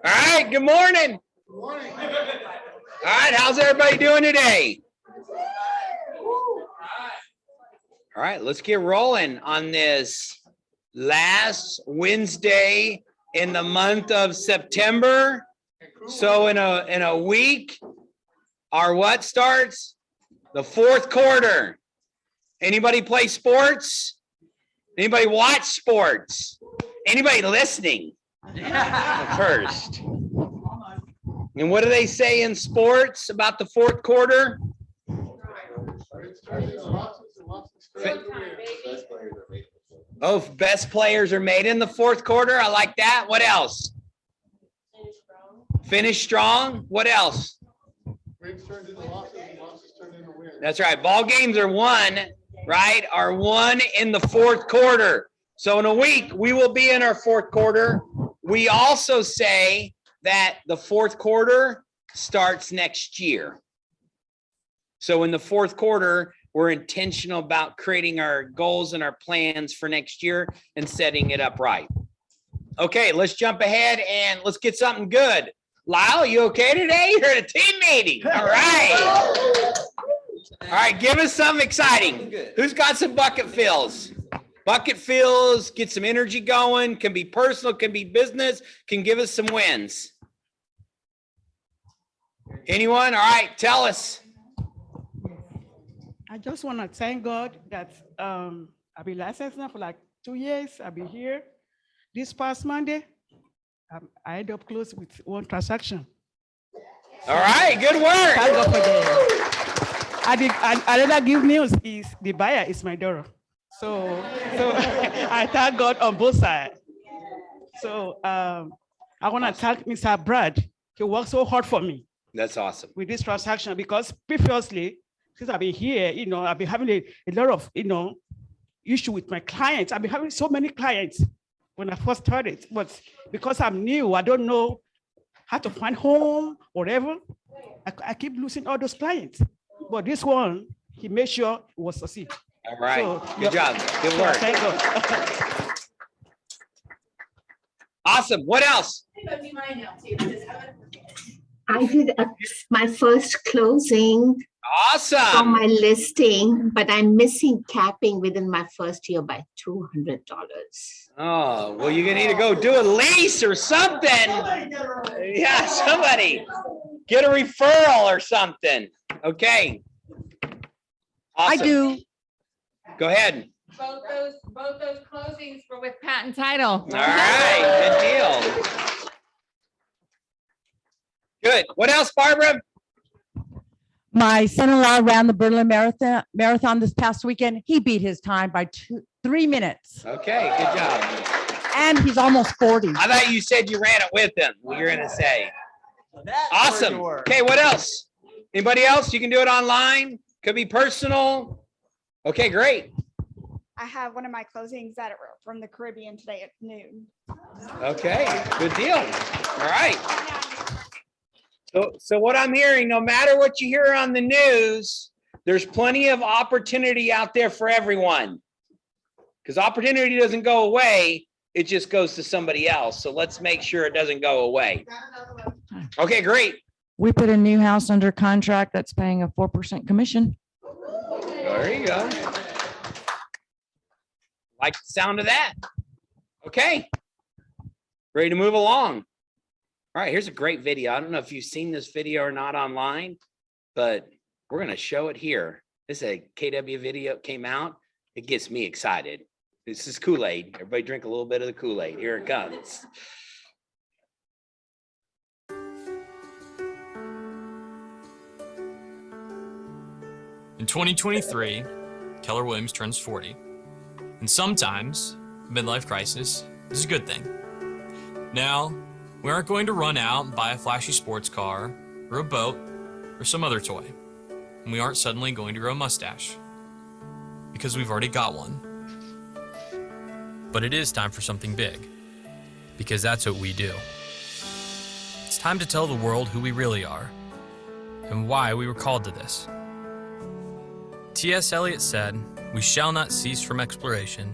All right, good morning. Good morning. All right, how's everybody doing today? All right, let's get rolling on this last Wednesday in the month of September. So in a week, our what starts? The fourth quarter. Anybody play sports? Anybody watch sports? Anybody listening? First. And what do they say in sports about the fourth quarter? Oh, best players are made in the fourth quarter. I like that. What else? Finish strong. What else? Wins turned into losses and losses turned into wins. That's right. Ball games are won, right? Are won in the fourth quarter. So in a week, we will be in our fourth quarter. We also say that the fourth quarter starts next year. So in the fourth quarter, we're intentional about creating our goals and our plans for next year and setting it up right. Okay, let's jump ahead and let's get something good. Lyle, you okay today? You're at a team meeting. All right. All right, give us something exciting. Who's got some bucket fills? Bucket fills, get some energy going, can be personal, can be business, can give us some wins. Anyone? All right, tell us. I just want to thank God that I've been licensed now for like 2 years. I've been here. This past Monday, I ended up close with one transaction. All right, good work. Thank God for that. Another good news is the buyer is my daughter. So I thank God on both sides. So I want to thank Mr. Brad. He worked so hard for me. That's awesome. With this transaction, because previously, since I've been here, I've been having a lot of, issue with my clients. I've been having so many clients when I first started, but because I'm new, I don't know how to find home, whatever. I keep losing all those clients. But this one, he made sure it was succeed. All right, So, good job, good work. Thank God. Awesome, what else? I did my first closing for Awesome. my listing, but I'm missing capping within my first year by $200. Oh, well, you're gonna need to go do a lease or something. Yeah, somebody. Get a referral or something. Okay. Awesome. I do. Go ahead. Both those closings were with patent title. All right, good deal. Good. What else, Barbara? My son-in-law ran the Berlin Marathon this past weekend. He beat his time by 3 minutes. Okay, good job. And he's almost 40. I thought you said you ran it with him. What you're gonna say? Awesome. Okay, what else? Anybody else? You can do it online. Could be personal. Okay, great. I have one of my closings that are from the Caribbean today at noon. Okay, good deal. All right. So what I'm hearing, no matter what you hear on the news, there's plenty of opportunity out there for everyone. Because opportunity doesn't go away, it just goes to somebody else. So let's make sure it doesn't go away. Okay, great. We put a new house under contract that's paying a 4% commission. There you go. Like the sound of that. Okay. Ready to move along. All right, here's a great video. I don't know if you've seen this video or not online, but we're going to show it here. This is a KW video. It came out. It gets me excited. This is Kool-Aid. Everybody drink a little bit of the Kool-Aid. Here it comes. In 2023, Keller Williams turns 40. And sometimes, midlife crisis is a good thing. Now, we aren't going to run out and buy a flashy sports car, or a boat, or some other toy. And we aren't suddenly going to grow a mustache, because we've already got one. But it is time for something big, because that's what we do. It's time to tell the world who we really are, and why we were called to this. T.S. Eliot said, "We shall not cease from exploration,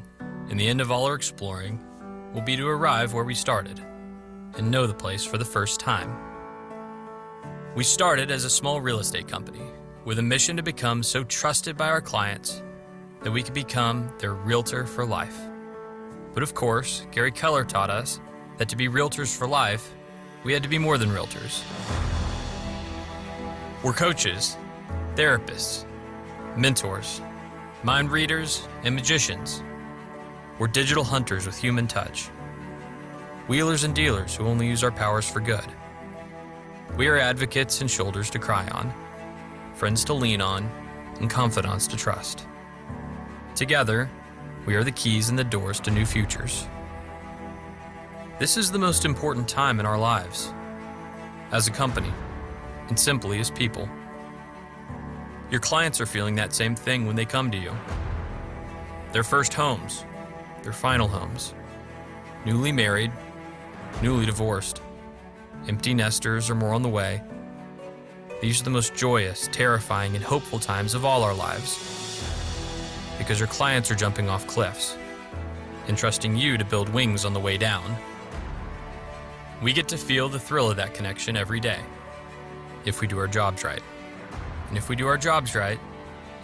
and the end of all our exploring will be to arrive where we started, and know the place for the first time. We started as a small real estate company with a mission to become so trusted by our clients that we could become their realtor for life. But of course, Gary Keller taught us that to be realtors for life, we had to be more than realtors. We're coaches, therapists, mentors, mind readers, and magicians. We're digital hunters with human touch. Wheelers and dealers who only use our powers for good. We are advocates and shoulders to cry on, friends to lean on, and confidants to trust. Together, we are the keys and the doors to new futures. This is the most important time in our lives, as a company, and simply as people. Your clients are feeling that same thing when they come to you. Their first homes, their final homes, newly married, newly divorced, empty nesters or more on the way. These are the most joyous, terrifying, and hopeful times of all our lives, because your clients are jumping off cliffs and trusting you to build wings on the way down. We get to feel the thrill of that connection every day, if we do our jobs right. And if we do our jobs right,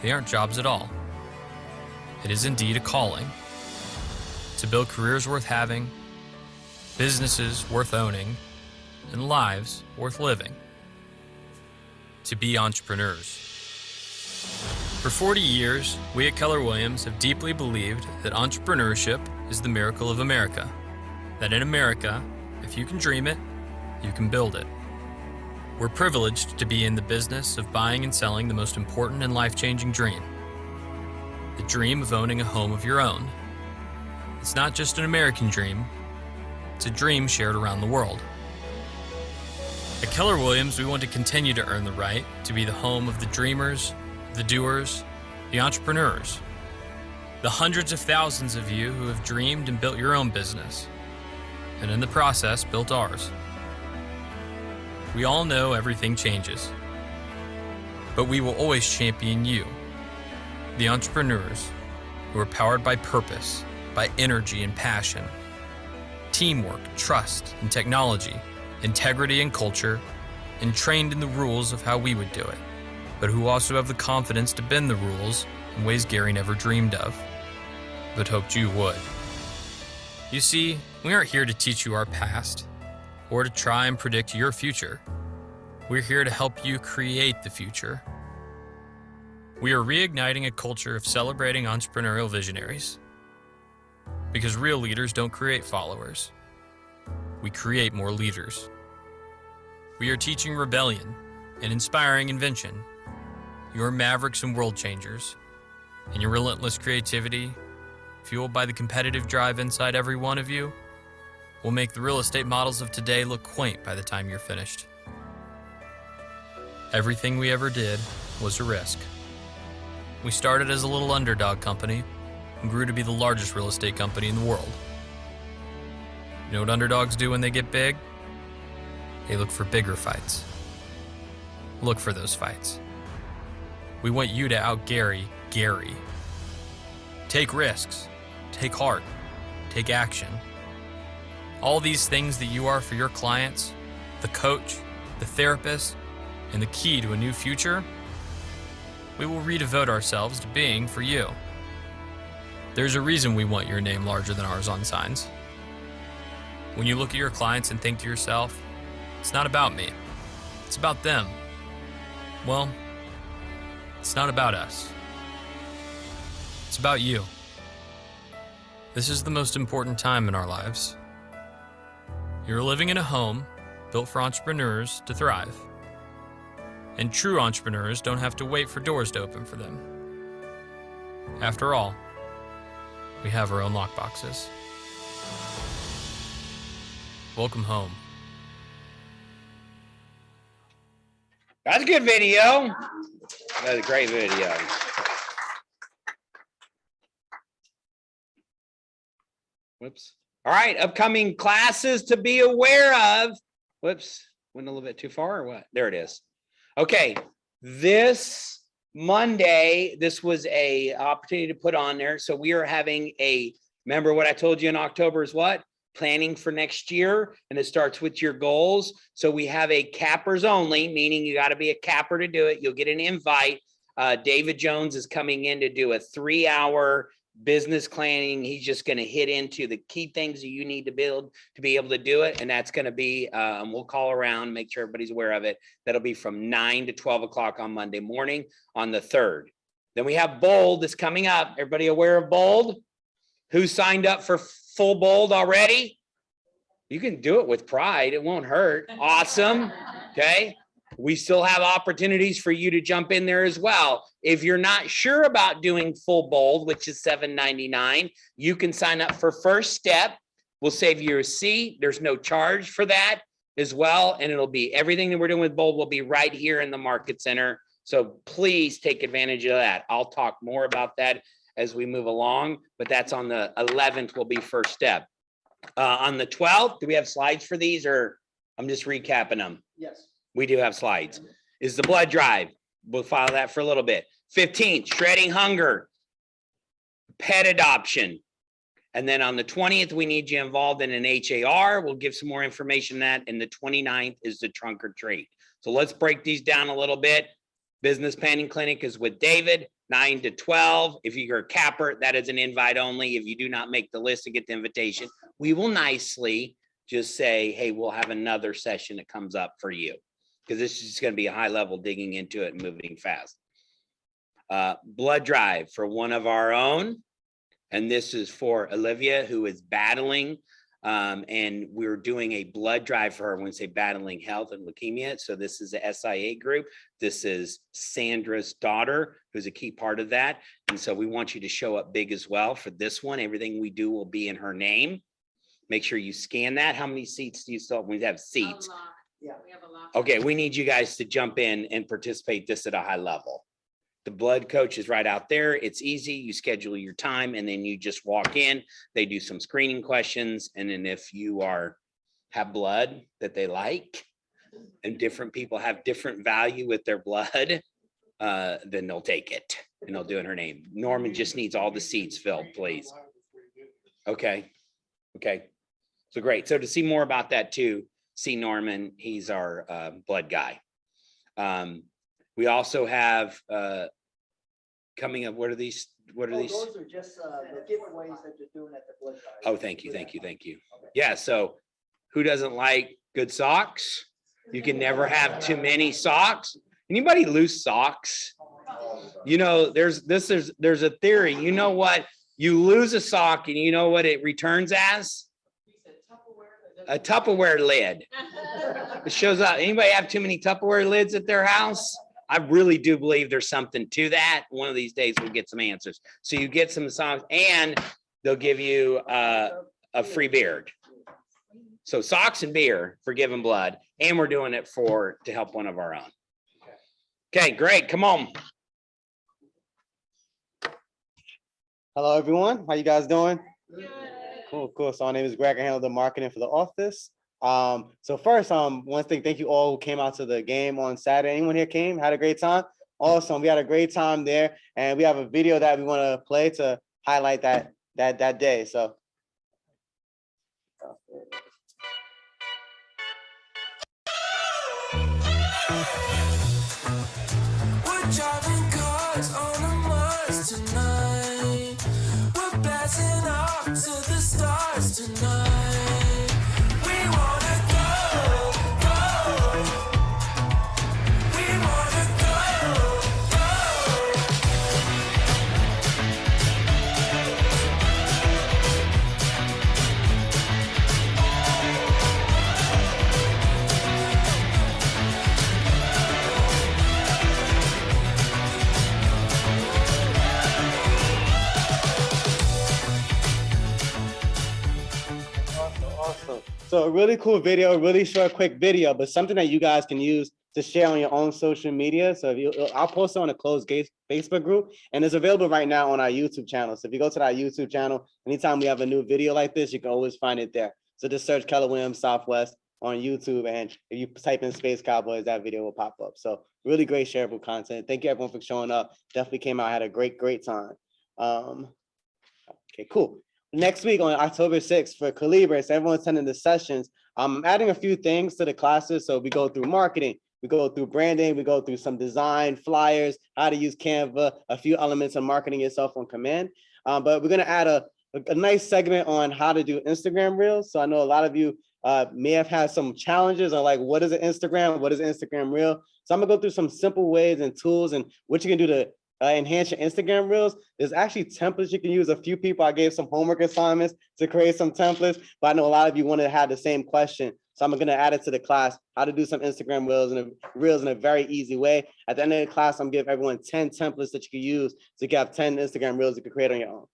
they aren't jobs at all. It is indeed a calling to build careers worth having, businesses worth owning, and lives worth living. To be entrepreneurs. For 40 years, we at Keller Williams have deeply believed that entrepreneurship is the miracle of America. That in America, if you can dream it, you can build it. We're privileged to be in the business of buying and selling the most important and life-changing dream. The dream of owning a home of your own. It's not just an American dream, it's a dream shared around the world. At Keller Williams, we want to continue to earn the right to be the home of the dreamers, the doers, the entrepreneurs, the hundreds of thousands of you who have dreamed and built your own business, and in the process, built ours. We all know everything changes, but we will always champion you, the entrepreneurs who are powered by purpose, by energy and passion, teamwork, trust, and technology, integrity and culture, and trained in the rules of how we would do it, but who also have the confidence to bend the rules in ways Gary never dreamed of, but hoped you would. You see, we aren't here to teach you our past, or to try and predict your future. We're here to help you create the future. We are reigniting a culture of celebrating entrepreneurial visionaries. Because real leaders don't create followers. We create more leaders. We are teaching rebellion and inspiring invention. Your mavericks and world changers, and your relentless creativity, fueled by the competitive drive inside every one of you, will make the real estate models of today look quaint by the time you're finished. Everything we ever did was a risk. We started as a little underdog company and grew to be the largest real estate company in the world. You know what underdogs do when they get big? They look for bigger fights. Look for those fights. We want you to out-Gary Gary. Take risks, take heart, take action. All these things that you are for your clients, the coach, the therapist, and the key to a new future, we will redevote ourselves to being for you. There's a reason we want your name larger than ours on signs. When you look at your clients and think to yourself, it's not about me, it's about them. Well, it's not about us. It's about you. This is the most important time in our lives. You're living in a home built for entrepreneurs to thrive. And true entrepreneurs don't have to wait for doors to open for them. After all, we have our own lockboxes. Welcome home. That's a good video. That's a great video. Whoops. All right, upcoming classes to be aware of. Whoops, went a little bit too far or what? There it is. Okay, this Monday, this was a opportunity to put on there. So we are having remember what I told you in October is what? planning for next year, and it starts with your goals. So we have a cappers only, meaning you got to be a capper to do it. You'll get an invite. David Jones is coming in to do a 3-hour business planning. He's just going to hit into the key things that you need to build to be able to do it. And that's going to be, we'll call around, make sure everybody's aware of it. That'll be from 9 to 12 o'clock on Monday morning on the 3rd. Then we have Bold that's coming up. Everybody aware of Bold? Who signed up for full Bold already? You can do it with pride. It won't hurt. Awesome. Okay. We still have opportunities for you to jump in there as well. If you're not sure about doing full Bold, which is $7.99, you can sign up for First Step. We'll save you a seat. There's no charge for that as well. And it'll be everything that we're doing with Bold will be right here in the Market Center. So please take advantage of that. I'll talk more about that as we move along, but that's on the 11th will be First Step. On the 12th, do we have slides for these, or I'm just recapping them? Yes. We do have slides. Is the blood drive. We'll follow that for a little bit. 15th, shredding hunger, pet adoption. And then on the 20th, we need you involved in an HAR. We'll give some more information on that. And the 29th is the trunk or treat. So let's break these down a little bit. Business planning clinic is with David, 9 to 12. If you're a capper, that is an invite only. If you do not make the list to get the invitation, we will nicely just say, hey, we'll have another session that comes up for you, because this is just going to be a high level digging into it and moving fast. Blood drive for one of our own. And this is for Olivia, who is battling. And we're doing a blood drive for her when we say battling health and leukemia. So this is the SIA group. This is Sandra's daughter, who's a key part of that. And so we want you to show up big as well for this one. Everything we do will be in her name. Make sure you scan that. How many seats do you still have? We have seats. Yeah, we have a lot. Okay, we need you guys to jump in and participate this at a high level. The blood coach is right out there. It's easy. You schedule your time and then you just walk in. They do some screening questions. And then if you have blood that they like, and different people have different value with their blood, then they'll take it and they'll do it in her name. Norman just needs all the seats filled, please. Okay. Okay. So great. So to see more about that too, see Norman. He's our blood guy. We also have coming up. What are these? What are these? Those are just the giveaways that you're doing at the blood drive. Oh, thank you. Thank you. Thank you. Yeah. So who doesn't like good socks? You can never have too many socks. Anybody lose socks? You know, there's a theory. You know what? You lose a sock and you know what it returns as? A Tupperware lid. It shows up. Anybody have too many Tupperware lids at their house? I really do believe there's something to that. One of these days we'll get some answers. So you get some socks and they'll give you a free beard. So socks and beer for giving blood. And we're doing it to help one of our own. Okay, great. Come on. Hello, everyone. How you guys doing? Cool. So my name is Greg. I handle the marketing for the office. So first, one thing, thank you all who came out to the game on Saturday. Anyone here came, had a great time? Awesome. We had a great time there, and we have a video that we want to play to highlight that day. So. We're driving cars on a Mars tonight. We're blasting off to the stars tonight. We wanna go, go. We wanna go, Awesome. So a really cool video, really short, quick video, but something that you guys can use to share on your own social media. So I'll post it on a closed Facebook group, and it's available right now on our YouTube channel. So if you go to our YouTube channel, anytime we have a new video like this, you can always find it there. So just search Keller Williams Southwest on YouTube, and if you type in Space Cowboys, that video will pop up. So really great shareable content. Thank you everyone for showing up. Definitely came out, had a great time. Okay, cool. next week on October 6th for Calibris, everyone attending the sessions, I'm adding a few things to the classes. So we go through marketing, we go through branding, we go through some design, flyers, how to use Canva, a few elements of marketing yourself on command. But we're gonna add a nice segment on how to do Instagram Reels. So I know a lot of you may have had some challenges on like, what is an Instagram? What is an Instagram Reel? So I'm gonna go through some simple ways and tools and what you can do to enhance your Instagram Reels. There's actually templates you can use. A few people, I gave some homework assignments to create some templates, but I know a lot of you wanted to have the same question. So I'm gonna add it to the class, how to do some Instagram Reels in a very easy way. At the end of the class, I'm gonna give everyone 10 templates that you can use to get 10 Instagram Reels you can create on your own.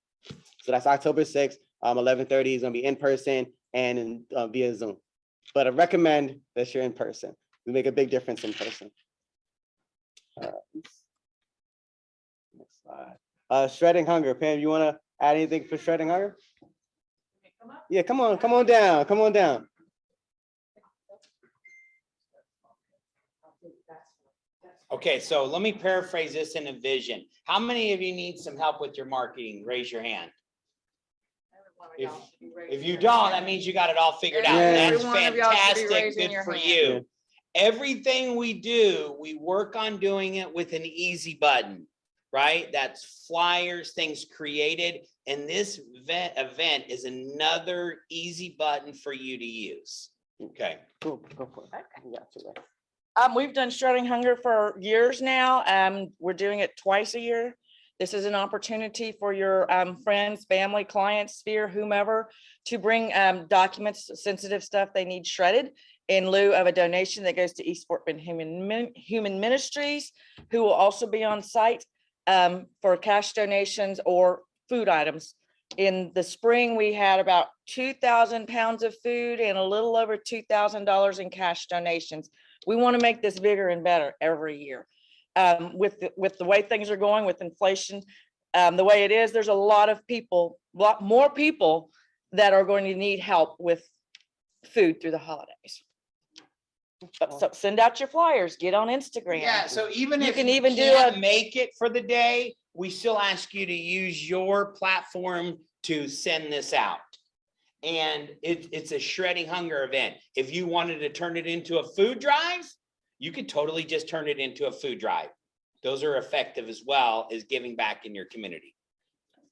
So that's October 6th, 11:30 is gonna be in person and via Zoom. But I recommend that you're in person. We make a big difference in person. Next slide. Shredding hunger. Pam, you wanna add anything for shredding hunger? Yeah, come on down, come on down. Okay, so let me paraphrase this in a vision. How many of you need some help with your marketing? Raise your hand. If you don't, that means you got it all figured out. Yeah. That's Every one of y'all should be fantastic. raising Good your for hand. you. Everything we do, we work on doing it with an easy button, right? That's flyers, things created. And this event is another easy button for you to use. Okay. Cool, go for it. You got you, right? We've done Shredding Hunger for years now. We're doing it twice a year. This is an opportunity for your friends, family, clients, sphere, whomever, to bring documents, sensitive stuff they need shredded in lieu of a donation that goes to East Fort Bend Human Ministries, who will also be on site for cash donations or food items. In the spring, we had about 2,000 pounds of food and a little over $2,000 in cash donations. We want to make this bigger and better every year. With the way things are going with inflation, the way it is, there's a lot more people that are going to need help with food through the holidays. So send out your flyers, get on Instagram. Yeah, so even if can you even can't make it for the day, we still ask you to use your platform to send this out. And it's a Shredding Hunger event. If you wanted to turn it into a food drive, you could totally just turn it into a food drive. Those are effective as well as giving back in your community.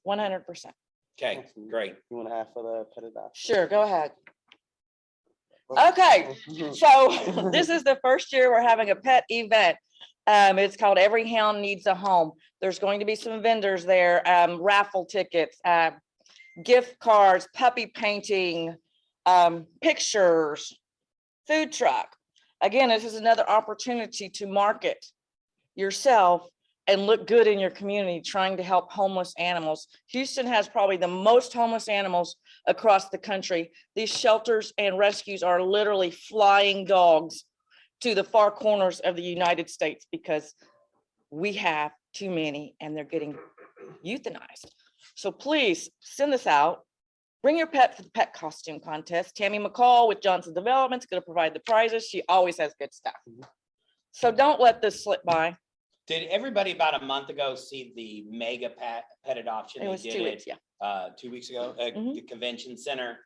100%. Okay, great. You want to add for the pet adoption? Sure, go ahead. Okay, so this is the first year we're having a pet event. It's called Every Hound Needs a Home. There's going to be some vendors there, raffle tickets, gift cards, puppy painting, pictures, food truck. Again, this is another opportunity to market yourself and look good in your community, trying to help homeless animals. Houston has probably the most homeless animals across the country. These shelters and rescues are literally flying dogs to the far corners of the United States because we have too many and they're getting euthanized. So please send this out. Bring your pet for the pet costume contest. Tammy McCall with Johnson Development is going to provide the prizes. She always has good stuff. So don't let this slip by. Did everybody about a month ago see the mega pet adoption? It was 2 weeks, yeah. 2 weeks ago at the convention center.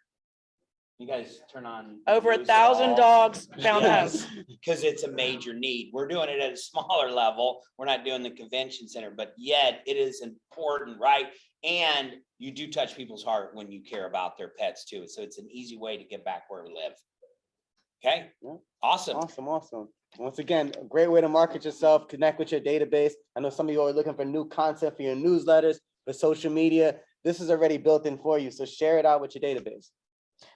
You guys turn on. Over news at 1,000 all? dogs found homes. Because it's a major need. We're doing it at a smaller level. We're not doing the convention center, but yet it is important, right? And you do touch people's heart when you care about their pets too. So it's an easy way to get back where we live. Okay, Yeah. awesome. Awesome. Once again, a great way to market yourself, connect with your database. I know some of you are looking for new content for your newsletters, for social media. This is already built in for you. So share it out with your database.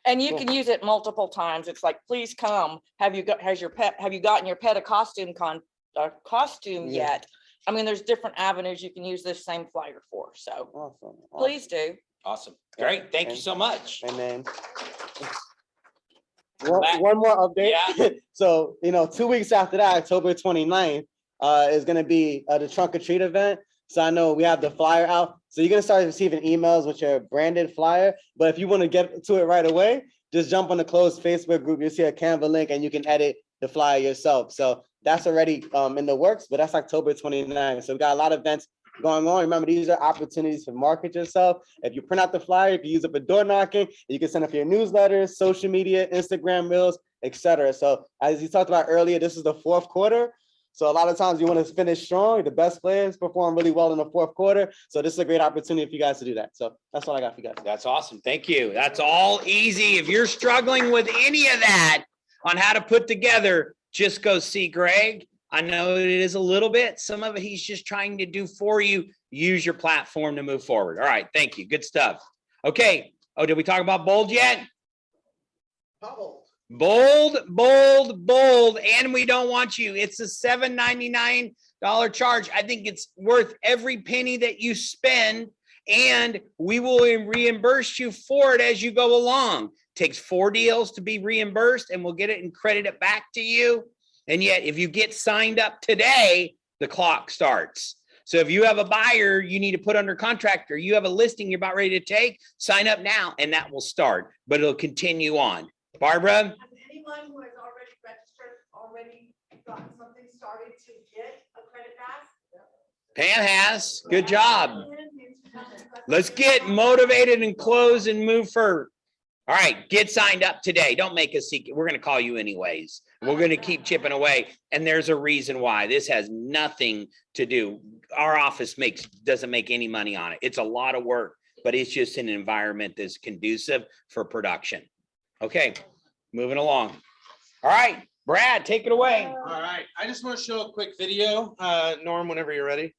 And you can use it multiple times. It's like, please come. Have you gotten your pet a costume yet? I mean, there's different avenues you can use this same flyer for. So Awesome. please do. Awesome. Great. Thank you so much. And then one more update. Yeah. So, 2 weeks after that, October 29th, is going to be the trunk or treat event. So I know we have the flyer out. So you're going to start receiving emails with your branded flyer. But if you want to get to it right away, just jump on the closed Facebook group. You'll see a Canva link and you can edit the flyer yourself. So that's already in the works, but that's October 29th. So we got a lot of events going on. Remember, these are opportunities to market yourself. If you print out the flyer, you can use it for door knocking. You can send it for your newsletters, social media, Instagram reels, etc. So as you talked about earlier, this is the fourth quarter. So a lot of times you want to finish strong. The best players perform really well in the fourth quarter. So this is a great opportunity for you guys to do that. So that's all I got for you guys. That's awesome. Thank you. That's all easy. If you're struggling with any of that on how to put together, just go see Greg. I know it is a little bit. Some of it he's just trying to do for you. Use your platform to move forward. All right. Thank you. Good stuff. Okay. Oh, did we talk about bold yet? Bold, bold, bold. And we don't want you. It's a $7.99 charge. I think it's worth every penny that you spend, and we will reimburse you for it as you go along. Takes 4 deals to be reimbursed, and we'll get it and credit it back to you. And yet, if you get signed up today, the clock starts. So if you have a buyer you need to put under contract, or you have a listing you're about ready to take, sign up now, and that will start, but it'll continue on. Barbara? Has anyone who has already registered already gotten something started to get a credit pass? Pam has. Good job. Let's get motivated and close and move forward. All right, get signed up today. Don't make a secret. We're going to call you anyways. We're going to keep chipping away. And there's a reason why. This has nothing to do. Our office doesn't make any money on it. It's a lot of work, but it's just an environment that's conducive for production. Okay, moving along. All right, Brad, take it away. All right, I just want to show a quick video. Norm, whenever you're ready.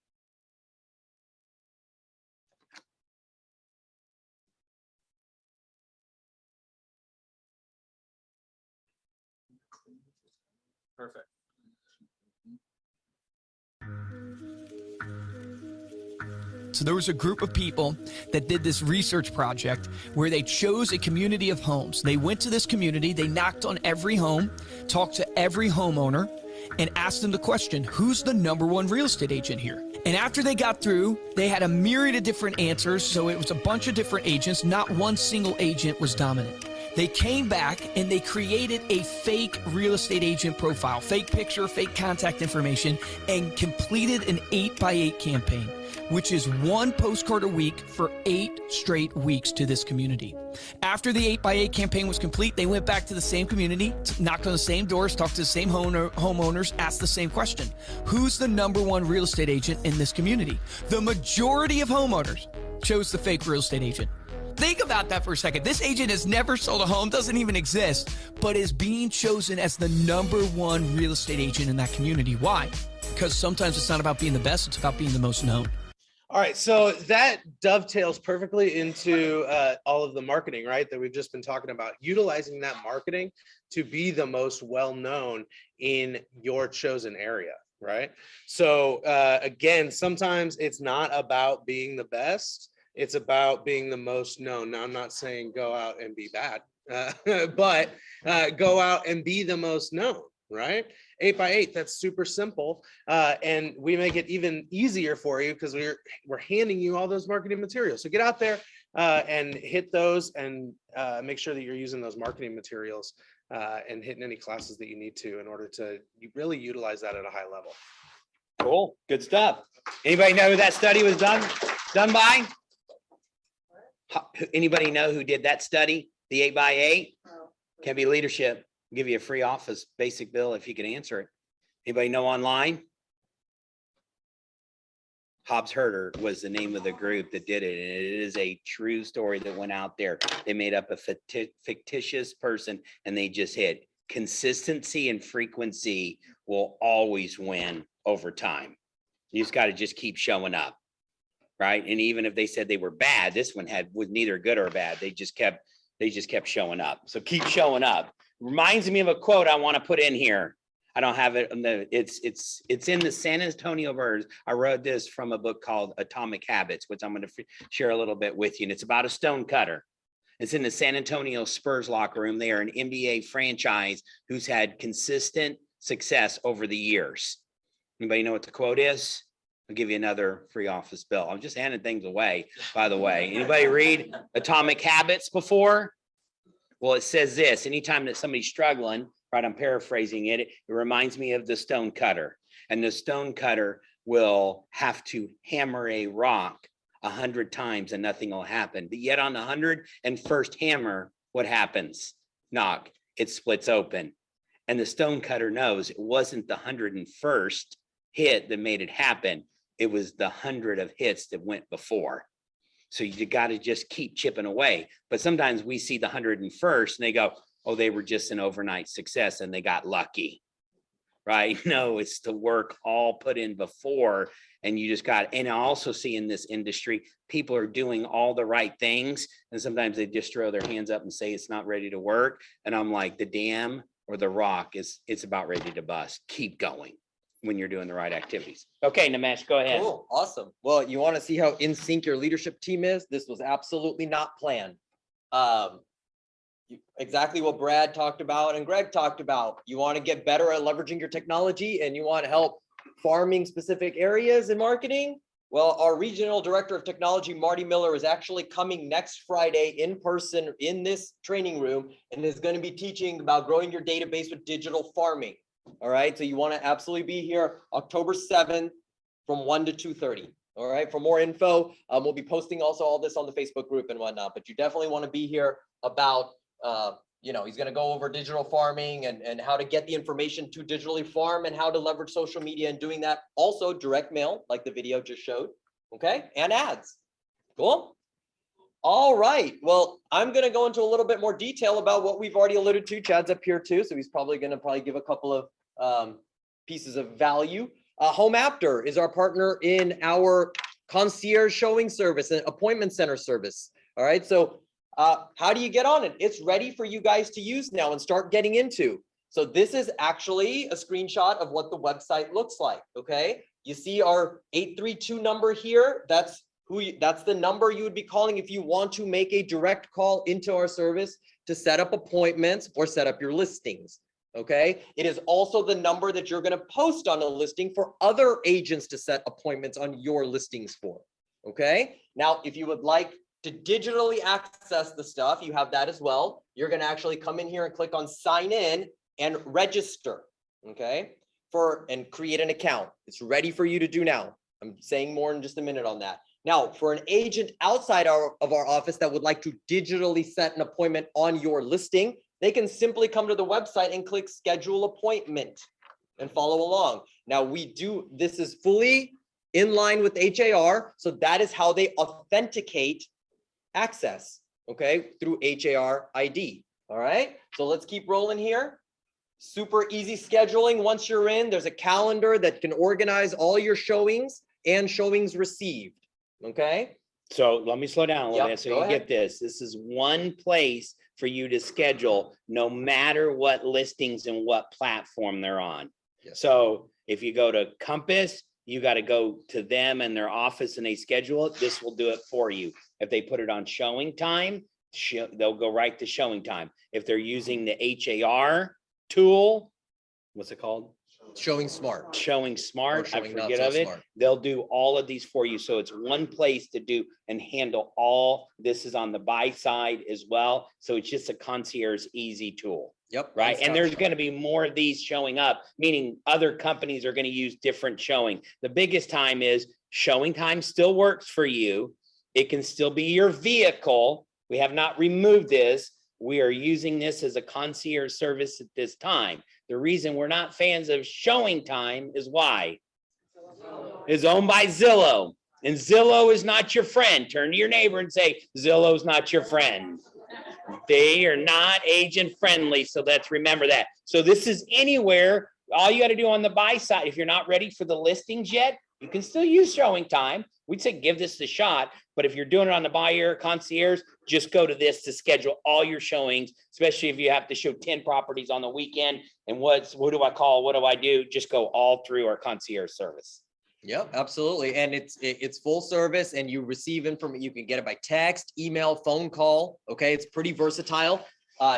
Perfect. So there was a group of people that did this research project where they chose a community of homes. They went to this community, they knocked on every home, talked to every homeowner, and asked them the question, who's the #1 real estate agent here? And after they got through, they had a myriad of different answers. So it was a bunch of different agents. Not one single agent was dominant. They came back and they created a fake real estate agent profile, fake picture, fake contact information, and completed an 8x8 campaign, which is 1 postcard a week for 8 straight weeks to this community. After the 8x8 campaign was complete, they went back to the same community, knocked on the same doors, talked to the same homeowners, asked the same question. Who's the #1 real estate agent in this community? The majority of homeowners chose the fake real estate agent. Think about that for a second. This agent has never sold a home, doesn't even exist, but is being chosen as the #1 real estate agent in that community. Why? Because sometimes it's not about being the best, it's about being the most known. All right, so that dovetails perfectly into all of the marketing, right, that we've just been talking about, utilizing that marketing to be the most well-known in your chosen area, right? So again, sometimes it's not about being the best, it's about being the most known. Now, I'm not saying go out and be bad, but go out and be the most known, right? 8x8, that's super simple. And we make it even easier for you because we're handing you all those marketing materials. So get out there and hit those and make sure that you're using those marketing materials and hitting any classes that you need to in order to really utilize that at a high level. Cool, good stuff. Anybody know who that study was done by? Anybody know who did that study? The 8x8? Can be leadership. Give you a free office basic bill if you can answer it. Anybody know online? Hobbs Herder was the name of the group that did it, and it is a true story that went out there. They made up a fictitious person, and they just hit. Consistency and frequency will always win over time. You just got to just keep showing up, right? And even if they said they were bad, this one was neither good or bad. They just kept showing up. So keep showing up. Reminds me of a quote I want to put in here. I don't have it. It's in the San Antonio Verse. I wrote this from a book called Atomic Habits, which I'm going to share a little bit with you. And it's about a stone cutter. It's in the San Antonio Spurs locker room. They are an NBA franchise who's had consistent success over the years. Anybody know what the quote is? I'll give you another free office bill. I'm just handing things away, by the way. Anybody read Atomic Habits before? Well, it says this: anytime that somebody's struggling, right, I'm paraphrasing it, it reminds me of the stone cutter. And the stone cutter will have to hammer a rock 100 times and nothing will happen. But yet on the 101st hammer, what happens? Knock, it splits open. And the stonecutter knows it wasn't the 101st hit that made it happen. It was the 100 of hits that went before. So you got to just keep chipping away. But sometimes we see the 101st and they go, oh, they were just an overnight success and they got lucky. Right? No, it's the work all put in before. And you just got, and I also see in this industry, people are doing all the right things. And sometimes they just throw their hands up and say it's not ready to work. And I'm like, the dam or the rock it's about ready to bust. Keep going when you're doing the right activities. Okay, Namesh, go ahead. Cool, awesome. Well, you want to see how in sync your leadership team is? This was absolutely not planned. Exactly what Brad talked about and Greg talked about. You want to get better at leveraging your technology and you want to help farming specific areas in marketing. Well, our regional director of technology, Marty Miller, is actually coming next Friday in person in this training room and is going to be teaching about growing your database with digital farming. All right. So you want to absolutely be here October 7th from 1 to 2:30. All right. For more info, we'll be posting also all this on the Facebook group and whatnot, but you definitely want to be here about, you know, he's going to go over digital farming and how to get the information to digitally farm and how to leverage social media and doing that. Also direct mail, like the video just showed. Okay. And ads. Cool. All right. Well, I'm going to go into a little bit more detail about what we've already alluded to. Chad's up here too. So he's probably going to give a couple of pieces of value. Home After is our partner in our concierge showing service and appointment center service. All right. So how do you get on it? It's ready for you guys to use now and start getting into. So this is actually a screenshot of what the website looks like. Okay. You see our 832 number here. That's the number you would be calling if you want to make a direct call into our service to set up appointments or set up your listings. Okay. It is also the number that you're going to post on a listing for other agents to set appointments on your listings for. Okay. Now, if you would like to digitally access the stuff, you have that as well. You're going to actually come in here and click on sign in and register. Okay. And create an account. It's ready for you to do now. I'm saying more in just a minute on that. Now, for an agent outside of our office that would like to digitally set an appointment on your listing, they can simply come to the website and click schedule appointment and follow along. Now this is fully in line with HAR. So that is how they authenticate access, okay, through HAR ID. All right, so let's keep rolling here. Super easy scheduling. Once you're in, there's a calendar that can organize all your showings and showings received. Okay. So let me slow down a little bit so go you ahead. get this. This is one place for you to schedule no matter what listings and what platform they're on. Yes. So if you go to Compass, you got to go to them and their office and they schedule it. This will do it for you. If they put it on showing time, they'll go right to showing time. If they're using the HAR tool, what's it called? Showing Smart. Showing Smart, I Showing Not forget So of it. Smart. They'll do all of these for you. So it's one place to do and handle all. This is on the buy side as well. So it's just a concierge easy tool. Yep. Right. And there's going to be more of these showing up, meaning other companies are going to use different showing. The biggest time is showing time still works for you. It can still be your vehicle. We have not removed this. We are using this as a concierge service at this time. The reason we're not fans of showing time is why? It's owned by Zillow, and Zillow is not your friend. Turn to your neighbor and say, Zillow's not your friend. They are not agent friendly. So let's remember that. So this is anywhere. All you got to do on the buy side, if you're not ready for the listings yet, you can still use showing time. We'd say give this a shot, but if you're doing it on the buyer concierge, just go to this to schedule all your showings, especially if you have to show 10 properties on the weekend. And what do I call? What do I do? Just go all through our concierge service. Yep, absolutely. And it's full service and you receive information. You can get it by text, email, phone call. Okay. It's pretty versatile.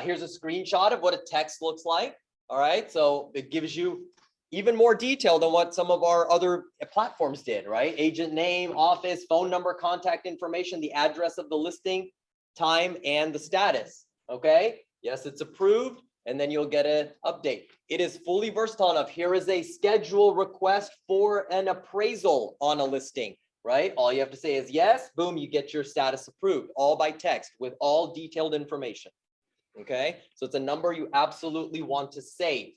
Here's a screenshot of what a text looks like. All right. So it gives you even more detail than what some of our other platforms did, right? Agent name, office, phone number, contact information, the address of the listing, time, and the status. Okay. Yes, it's approved. and then you'll get an update. It is fully versatile enough. Here is a schedule request for an appraisal on a listing, right? All you have to say is yes, boom, you get your status approved, all by text with all detailed information. Okay, so it's a number you absolutely want to save.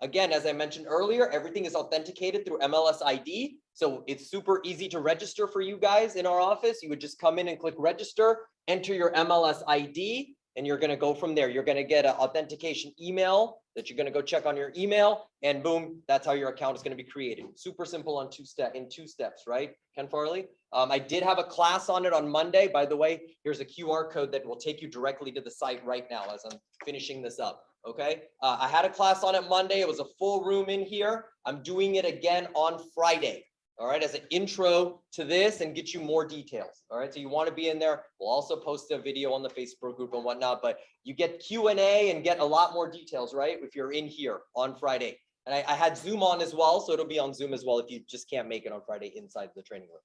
Again, as I mentioned earlier, everything is authenticated through MLS ID. So it's super easy to register for you guys in our office. You would just come in and click register, enter your MLS ID, and you're going to go from there. You're going to get an authentication email that you're going to go check on your email, and boom, that's how your account is going to be created. Super simple on in two steps, right, Ken Farley? I did have a class on it on Monday. By the way, here's a QR code that will take you directly to the site right now as I'm finishing this up. Okay, I had a class on it Monday. It was a full room in here. I'm doing it again on Friday. All right, as an intro to this and get you more details. All right, so you want to be in there. We'll also post a video on the Facebook group and whatnot, but you get Q&A and get a lot more details, right? If you're in here on Friday. And I had Zoom on as well, so it'll be on Zoom as well if you just can't make it on Friday inside the training room.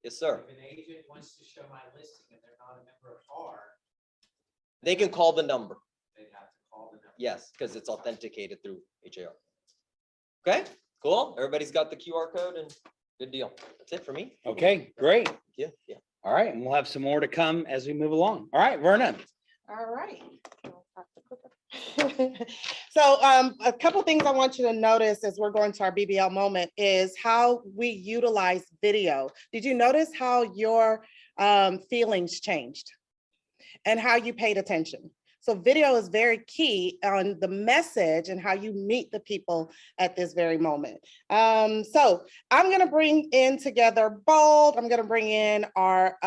Yes, sir. If an agent wants to show my listing and they're not a member of FAR, They can call the number. they have to call the number. Yes, because it's authenticated through HAR. Okay, cool. Everybody's got the QR code and good deal. That's it for me. Okay, great. Yeah, yeah. All right, and we'll have some more to come as we move along. All right, Verna. All right. So a couple things I want you to notice as we're going to our BBL moment is how we utilize video. Did you notice how your feelings changed and how you paid attention? So video is very key on the message and how you meet the people at this very moment. So I'm going to bring in together Bold. I'm going to bring in our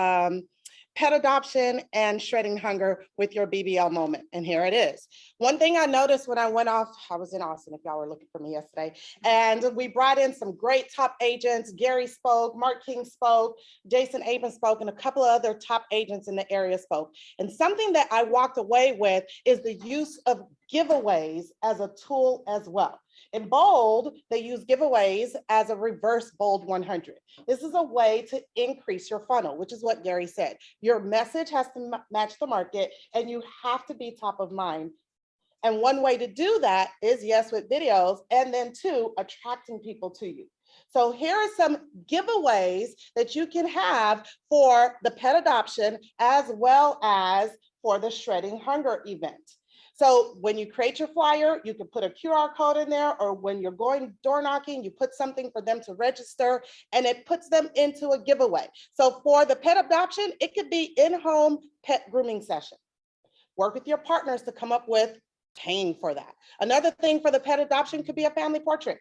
pet adoption and shredding hunger with your BBL moment. And here it is. One thing I noticed when I went off, I was in Austin if y'all were looking for me yesterday, and we brought in some great top agents. Gary spoke, Mark King spoke, Jason Aben spoke, and a couple of other top agents in the area spoke. And something that I walked away with is the use of giveaways as a tool as well. In Bold, they use giveaways as a reverse Bold 100. This is a way to increase your funnel, which is what Gary said. Your message has to match the market and you have to be top of mind. And one way to do that is, yes, with videos, and then two, attracting people to you. So here are some giveaways that you can have for the pet adoption as well as for the shredding hunger event. So when you create your flyer, you can put a QR code in there, or when you're going door knocking, you put something for them to register and it puts them into a giveaway. So for the pet adoption, it could be in-home pet grooming session. Work with your partners to come up with paying for that. Another thing for the pet adoption could be a family portrait.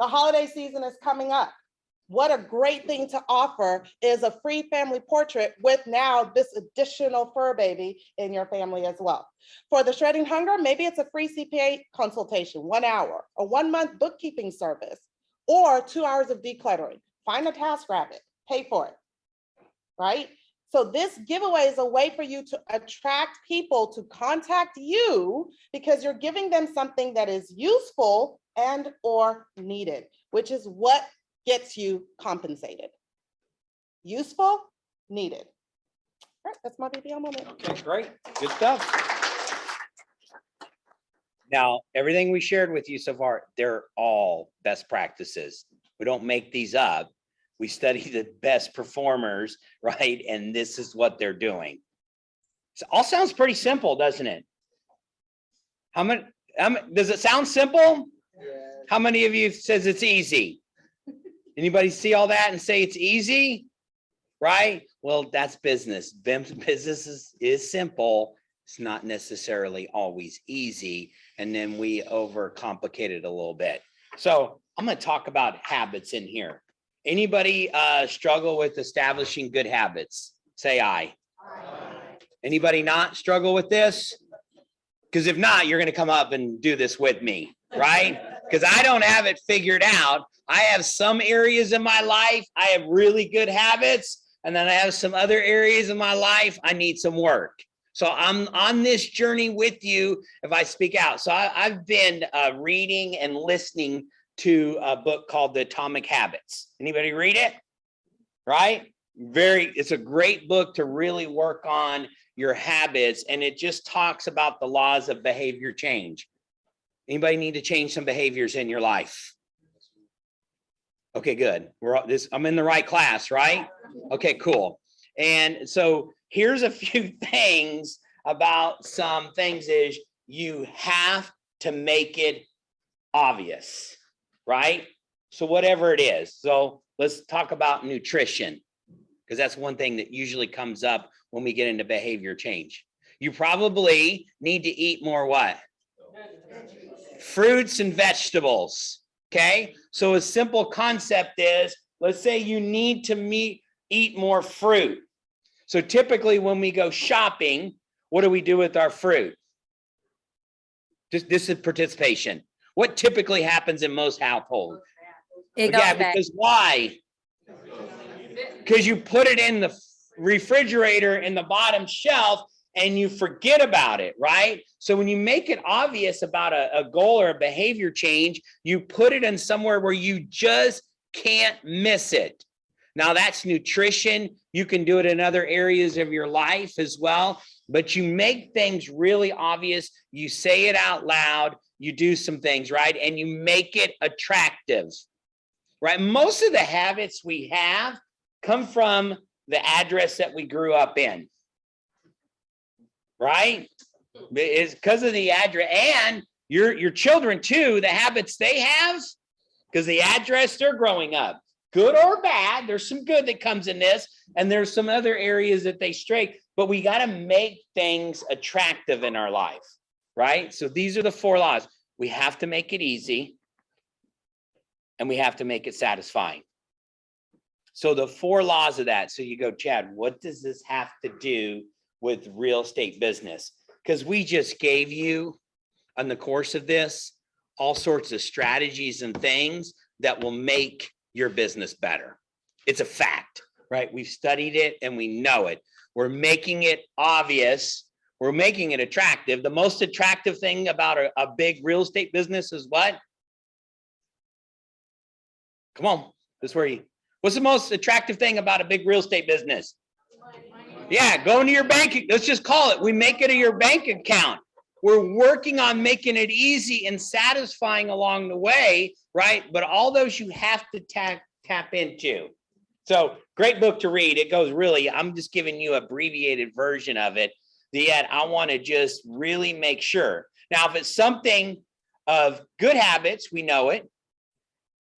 The holiday season is coming up. What a great thing to offer is a free family portrait with now this additional fur baby in your family as well. For the shredding hunger, maybe it's a free CPA consultation, 1 hour, a 1 month bookkeeping service, or 2 hours of decluttering. Find a TaskRabbit, pay for it, right? So this giveaway is a way for you to attract people to contact you because you're giving them something that is useful and or needed, which is what gets you compensated. Useful, needed. All right, that's my BBL moment. Okay, great. Good stuff. Now, everything we shared with you so far, they're all best practices. We don't make these up. We study the best performers, right? And this is what they're doing. So all sounds pretty simple, doesn't it? How many does it sound simple? Yeah. How many of you says it's easy? Anybody see all that and say it's easy? Right? Well, that's business. Business is simple. It's not necessarily always easy. And then we overcomplicate it a little bit. So I'm going to talk about habits in here. Anybody struggle with establishing good habits? Say aye. Anybody not struggle with this? Because if not, you're going to come up and do this with me, right? Because I don't have it figured out. I have some areas in my life, I have really good habits. And then I have some other areas in my life, I need some work. So I'm on this journey with you if I speak out. So I've been reading and listening to a book called The Atomic Habits. Anybody read it? Right? It's a great book to really work on your habits, and it just talks about the laws of behavior change. Anybody need to change some behaviors in your life? Okay, good. I'm in the right class, right? Okay, cool. And so here's a few things about some things is you have to make it obvious, right? So whatever it is. So let's talk about nutrition, because that's one thing that usually comes up when we get into behavior change. You probably need to eat more what? Fruits and vegetables. Okay. So a simple concept is, let's say you need to eat more fruit. So typically when we go shopping, what do we do with our fruit? This is participation. What typically happens in most households? Yeah, because why? Because you put it in the refrigerator in the bottom shelf and you forget about it, right? So when you make it obvious about a goal or a behavior change, you put it in somewhere where you just can't miss it. Now that's nutrition. You can do it in other areas of your life as well, but you make things really obvious. You say it out loud, you do some things, right? And you make it attractive, right? Most of the habits we have come from the address that we grew up in, right? It's because of the address, and your children too, the habits they have, because the address they're growing up, good or bad. There's some good that comes in this, and there's some other areas that they stray, but we got to make things attractive in our life, right? So these are the 4 laws. We have to make it easy, and we have to make it satisfying. So the 4 laws of that. So you go, Chad, what does this have to do with real estate business? Because we just gave you, on the course of this, all sorts of strategies and things that will make your business better. It's a fact, right? We've studied it and we know it. We're making it obvious. We're making it attractive. The most attractive thing about a big real estate business is what? Come on, this is where you, what's the most attractive thing about a big real estate business? Yeah, go into your bank. Let's just call it. We make it a your bank account. We're working on making it easy and satisfying along the way, right? But all those you have to tap into. So great book to read. It goes really, I'm just giving you an abbreviated version of it. Yet I want to just really make sure. Now, if it's something of good habits, we know it,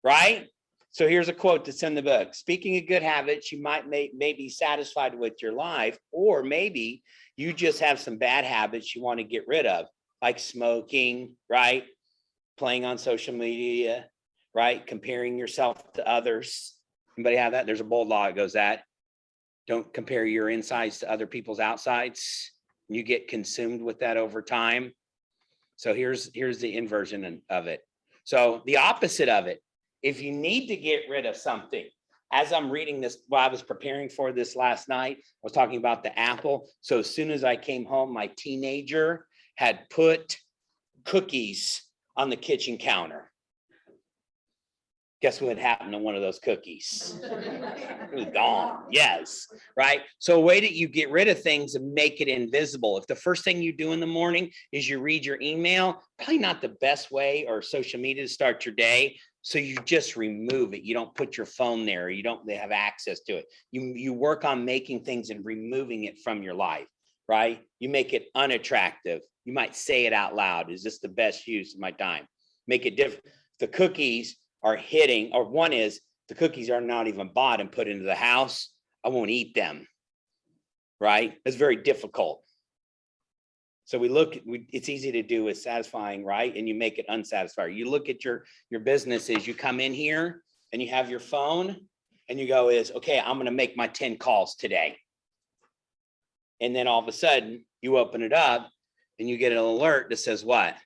right? So here's a quote that's in the book. Speaking of good habits, you might may be satisfied with your life, or maybe you just have some bad habits you want to get rid of, like smoking, right? Playing on social media, right? Comparing yourself to others. Anybody have that? There's a bold law that goes that. Don't compare your insides to other people's outsides. You get consumed with that over time. So here's the inversion of it. So the opposite of it. If you need to get rid of something, as I'm reading this, while I was preparing for this last night, I was talking about the apple. So as soon as I came home, my teenager had put cookies on the kitchen counter. Guess what happened to one of those cookies? It was gone. Yes, right? So a way that you get rid of things and make it invisible. If the first thing you do in the morning is you read your email, probably not the best way or social media to start your day. So you just remove it. You don't put your phone there. You don't have access to it. You work on making things and removing it from your life, right? You make it unattractive. You might say it out loud. Is this the best use of my time? Make it different. The cookies are hitting, or one is the cookies are not even bought and put into the house. I won't eat them, right? It's very difficult. So it's easy to do with satisfying, right? And you make it unsatisfying. You look at your businesses, you come in here and you have your phone and you go okay, I'm going to make my 10 calls today. And then all of a sudden you open it up and you get an alert that says what?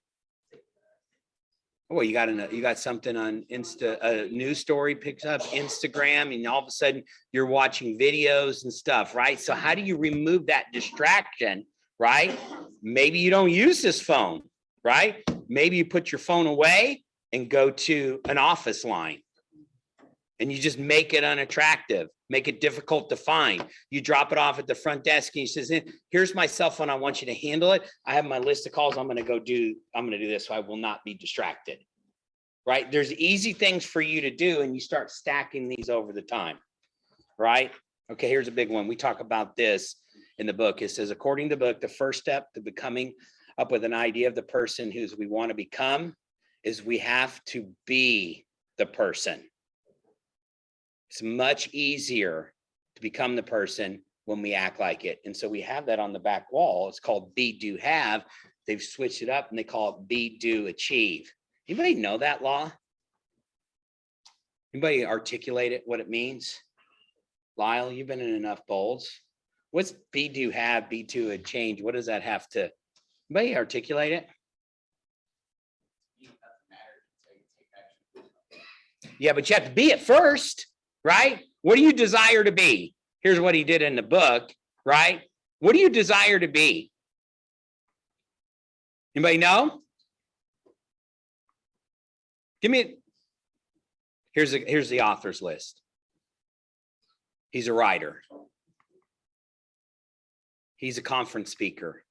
Oh, you got something on Insta, a news story picks up, Instagram, and all of a sudden you're watching videos and stuff, right? So how do you remove that distraction, right? Maybe you don't use this phone, right? Maybe you put your phone away and go to an office line. And you just make it unattractive, make it difficult to find. You drop it off at the front desk and he says, here's my cell phone. I want you to handle it. I have my list of calls. I'm going to do this. So I will not be distracted. Right? There's easy things for you to do, and you start stacking these over the time. Right? Okay, here's a big one. We talk about this in the book. It says, according to the book, the first step to becoming up with an idea of the person who's we want to become is we have to be the person. It's much easier to become the person when we act like it. And so we have that on the back wall. It's called be, do, have. They've switched it up and they call it be, do, achieve. Anybody know that law? Anybody articulate it, what it means? Lyle, you've been in enough bowls. What's be, do, have, be, do, a change? What does that have to, anybody articulate it? Yeah, but you have to be it first, right? What do you desire to be? Here's what he did in the book, right? What do you desire to be? Anybody know? Give me, here's the author's list. He's a writer. He's a conference speaker.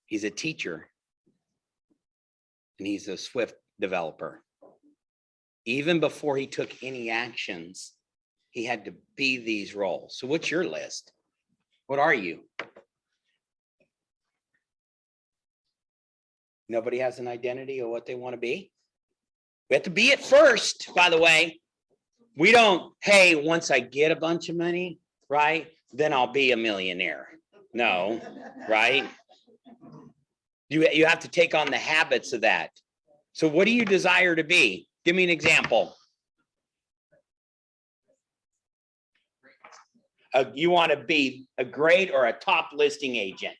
He's a teacher. And he's a Swift developer. Even before he took any actions, he had to be these roles. So what's your list? What are you? Nobody has an identity of what they want to be. We have to be it first, by the way. We don't, hey, once I get a bunch of money, right, then I'll be a millionaire. No, right? You have to take on the habits of that. So what do you desire to be? Give me an example. You want to be a great or a top listing agent.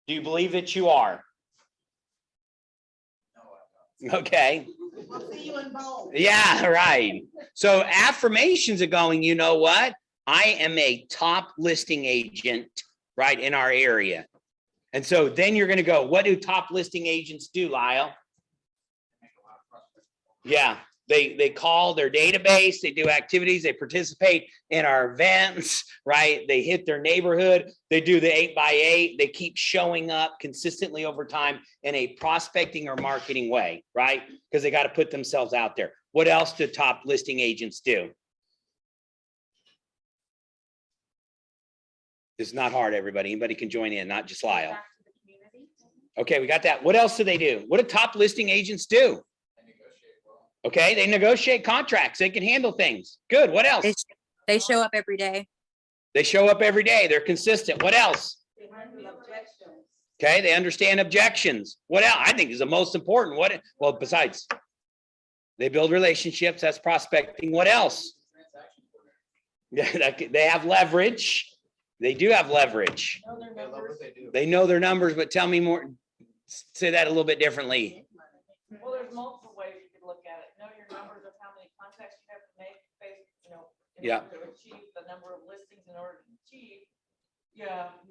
Do you believe that you are? Okay. We'll see you in bold. Yeah, right. So affirmations are going, you know what? I am a top listing agent, right, in our area. And so then you're going to go, what do top listing agents do, Lyle? Yeah, they call their database, they do activities, they participate in our events, right? They hit their neighborhood, they do the 8x8, they keep showing up consistently over time in a prospecting or marketing way, right? Because they got to put themselves out there. What else do top listing agents do? It's not hard, everybody. Anybody can join in, not just Lyle. Okay, we got that. What else do they do? What do top listing agents do? Okay, they negotiate contracts. They can handle things. Good. What else? They show up every day. They show up every day. They're consistent. What else? Okay, they understand objections. What else? I think is the most important. What? Well, besides, they build relationships. That's prospecting. What else? They have leverage. They do have leverage. They know their numbers, but tell me more. Say that a little bit differently. Well, there's multiple ways you can look at it. Know your numbers of how many contacts you have to make, in order to achieve the number of listings in order to achieve,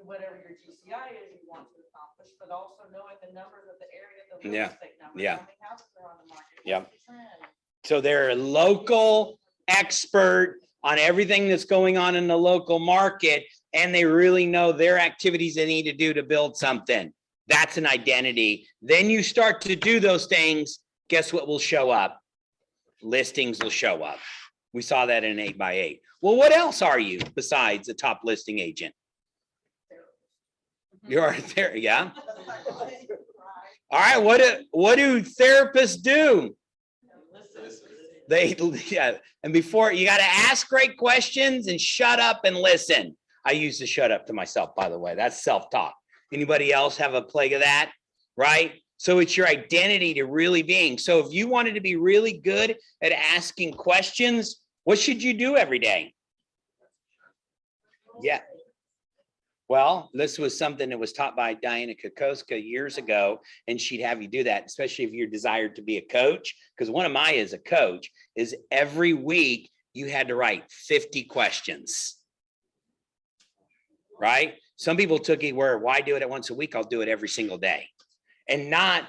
whatever your GCI is you want to accomplish, but also knowing the numbers of the area, the real estate numbers, how many houses are on the market. What's the trend? So they're a local expert on everything that's going on in the local market, and they really know their activities they need to do to build something. That's an identity. Then you start to do those things. Guess what will show up? Listings will show up. We saw that in 8x8. Well, what else are you besides a top listing agent? You're there, yeah. All right. What do therapists do? And before you got to ask great questions and shut up and listen. I used to shut up to myself, by the way. That's self-talk. Anybody else have a plague of that? Right? So it's your identity to really being. So if you wanted to be really good at asking questions, what should you do every day? Yeah. Well, this was something that was taught by Diana Kokoska years ago, and she'd have you do that, especially if you're desired to be a coach. Because one of my as a coach is every week you had to write 50 questions. Right? Some people took it where, why do it at once a week? I'll do it every single day. And not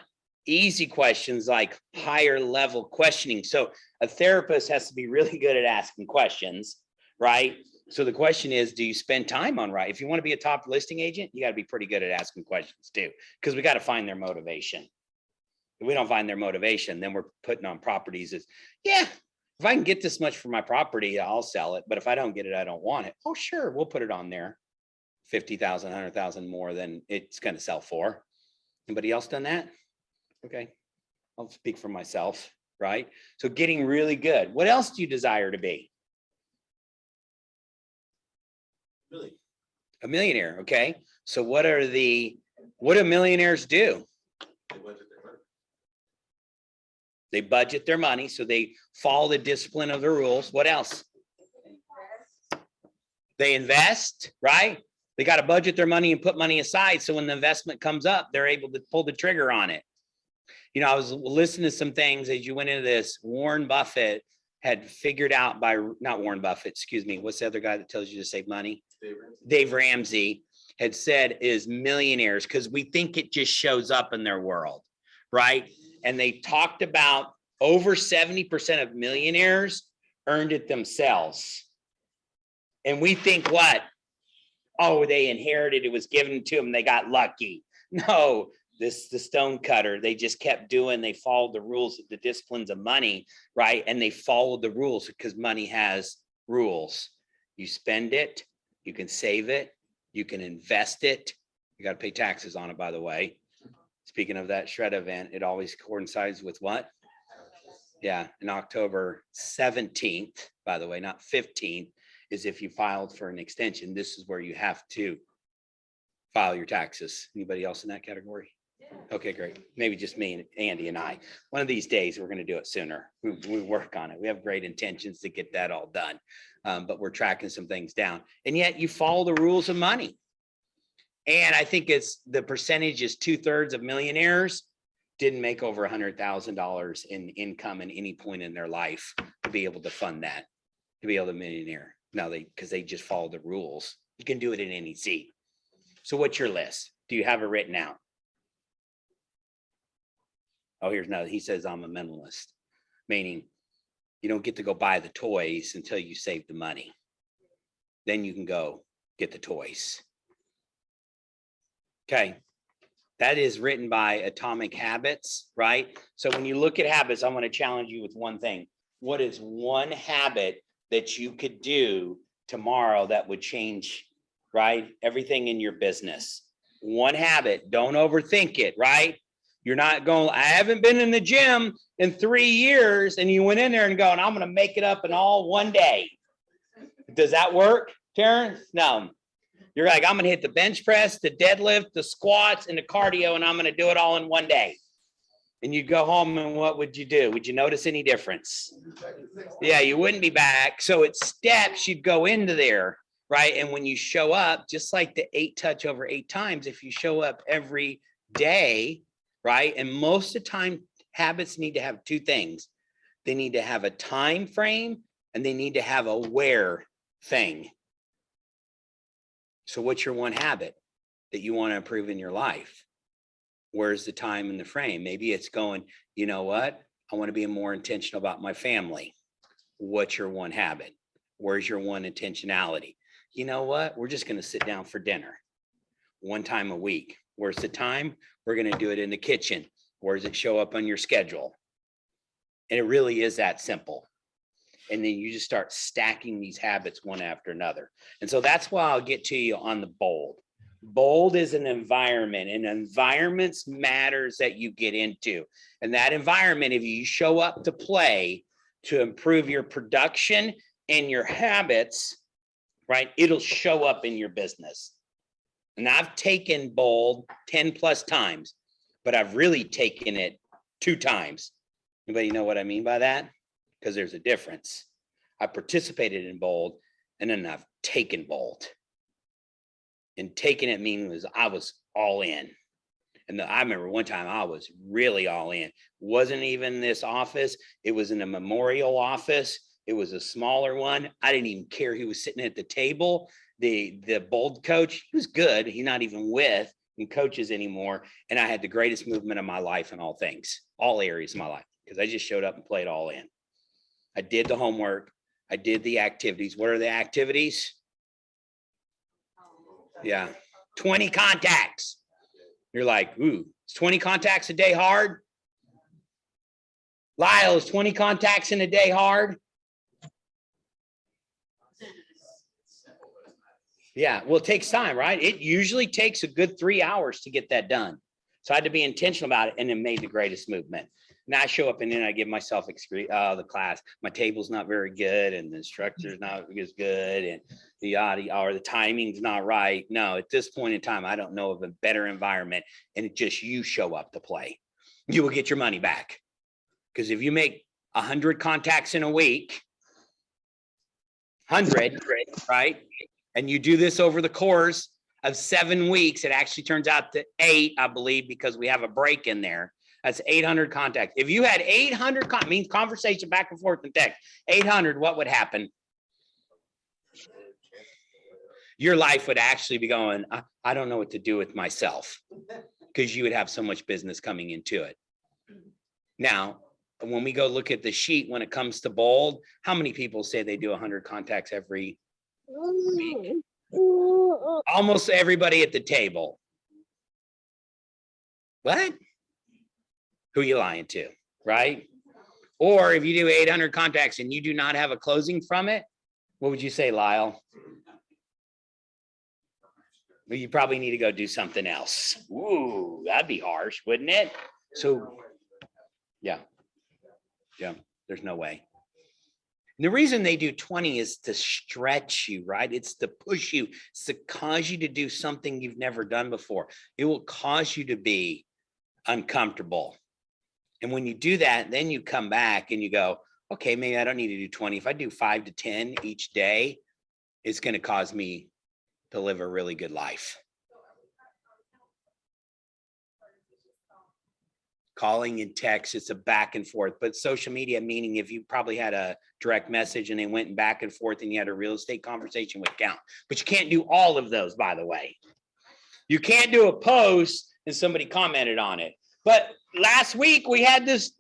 easy questions like higher level questioning. So a therapist has to be really good at asking questions, right? So the question is, do you spend time on right? If you want to be a top listing agent, you got to be pretty good at asking questions too, because we got to find their motivation. If we don't find their motivation, then we're putting on properties as, yeah, if I can get this much for my property, I'll sell it. But if I don't get it, I don't want it. Oh, sure, we'll put it on there. 50,000, 100,000 more than it's going to sell for. Anybody else done that? Okay, I'll speak for myself, right? So getting really good. What else do you desire to be? Really? A millionaire, okay? So what do millionaires do? They budget their money, so they follow the discipline of the rules. What else? They invest, right? They got to budget their money and put money aside, so when the investment comes up, they're able to pull the trigger on it. You know, I was listening to some things as you went into this. Warren Buffett had figured out not Warren Buffett, excuse me. What's the other guy that tells you to save money? Dave Ramsey had said is millionaires, because we think it just shows up in their world, right? And they talked about over 70% of millionaires earned it themselves. And we think what? Oh, they inherited, it was given to them, they got lucky. No, the stone cutter, they just kept doing, they followed the rules, the disciplines of money, right? And they followed the rules because money has rules. You spend it, you can save it, you can invest it. You got to pay taxes on it, by the way. Speaking of that shred event, it always coincides with what? Yeah, in October 17th, by the way, not 15th, is if you filed for an extension. This is where you have to file your taxes. Anybody else in that category? Okay, great. Maybe just me and Andy and I. One of these days, we're going to do it sooner. We work on it. We have great intentions to get that all done, but we're tracking some things down. And yet you follow the rules of money. And I think it's the percentage is 2/3 of millionaires didn't make over $100,000 in income at any point in their life to be able to fund that, to be able to millionaire. Now because they just follow the rules. You can do it in any seat. So what's your list? Do you have it written out? Oh, here's another. He says, I'm a minimalist, meaning you don't get to go buy the toys until you save the money. Then you can go get the toys. Okay. That is written by Atomic Habits, right? So when you look at habits, I want to challenge you with one thing. What is one habit that you could do tomorrow that would change, right? Everything in your business. One habit, don't overthink it, right? You're not going, I haven't been in the gym in 3 years, and you went in there and going, I'm going to make it up in all one day. Does that work, Terrence? No. You're like, I'm going to hit the bench press, the deadlift, the squats, and the cardio, and I'm going to do it all in one day. And you go home, and what would you do? Would you notice any difference? Yeah, you wouldn't be back. So it's steps you'd go into there, right? And when you show up, just like the 8 touch over 8 times, if you show up every day, right? And most of the time, habits need to have 2 things. They need to have a time frame, and they need to have a where thing. So what's your one habit that you want to improve in your life? Where's the time and the frame? Maybe it's going, you know what? I want to be more intentional about my family. What's your one habit? Where's your one intentionality? You know what? We're just going to sit down for dinner 1 time a week. Where's the time? We're going to do it in the kitchen. Where does it show up on your schedule? And it really is that simple. And then you just start stacking these habits one after another. And so that's why I'll get to you on the bold. Bold is an environment, and environments matters that you get into. And that environment, if you show up to play to improve your production and your habits, right, it'll show up in your business. And I've taken bold 10+ times, but I've really taken it 2 times. Anybody know what I mean by that? Because there's a difference. I participated in bold, and then I've taken bold. And taking it means I was all in. And I remember one time I was really all in. Wasn't even this office. It was in a memorial office. It was a smaller one. I didn't even care who was sitting at the table. The bold coach, he was good. He's not even with. and coaches anymore. And I had the greatest movement of my life in all things, all areas of my life, because I just showed up and played all in. I did the homework. I did the activities. What are the activities? Yeah. 20 contacts. You're like, ooh, is 20 contacts a day hard? Lyle, is 20 contacts in a day hard? Yeah, well, it takes time, right? It usually takes a good 3 hours to get that done. So I had to be intentional about it and then made the greatest movement. Now I show up and then I give myself the class. My table's not very good and the instructor's not as good and the or the timing's not right. No, at this point in time, I don't know of a better environment, and it just you show up to play. You will get your money back. Because if you make 100 contacts in a week, 100, right? And you do this over the course of 7 weeks, it actually turns out to 8, I believe, because we have a break in there. That's 800 contacts. If you had 800, means conversation back and forth in text, 800, what would happen? Your life would actually be going, I don't know what to do with myself, because you would have so much business coming into it. Now, when we go look at the sheet, when it comes to bold, how many people say they do 100 contacts every week? Almost everybody at the table. What? Who you lying to, right? Or if you do 800 contacts and you do not have a closing from it, what would you say, Lyle? Well, you probably need to go do something else. Ooh, that'd be harsh, wouldn't it? So, yeah, there's no way. And the reason they do 20 is to stretch you, right? It's to push you. It's to cause you to do something you've never done before. It will cause you to be uncomfortable. And when you do that, then you come back and you go, okay, maybe I don't need to do 20. If I do 5 to 10 each day, it's going to cause me to live a really good life. Calling and text, it's a back and forth, but social media, meaning if you probably had a direct message and they went back and forth and you had a real estate conversation, would count. But you can't do all of those, by the way. You can't do a post and somebody commented on it. But last week we had this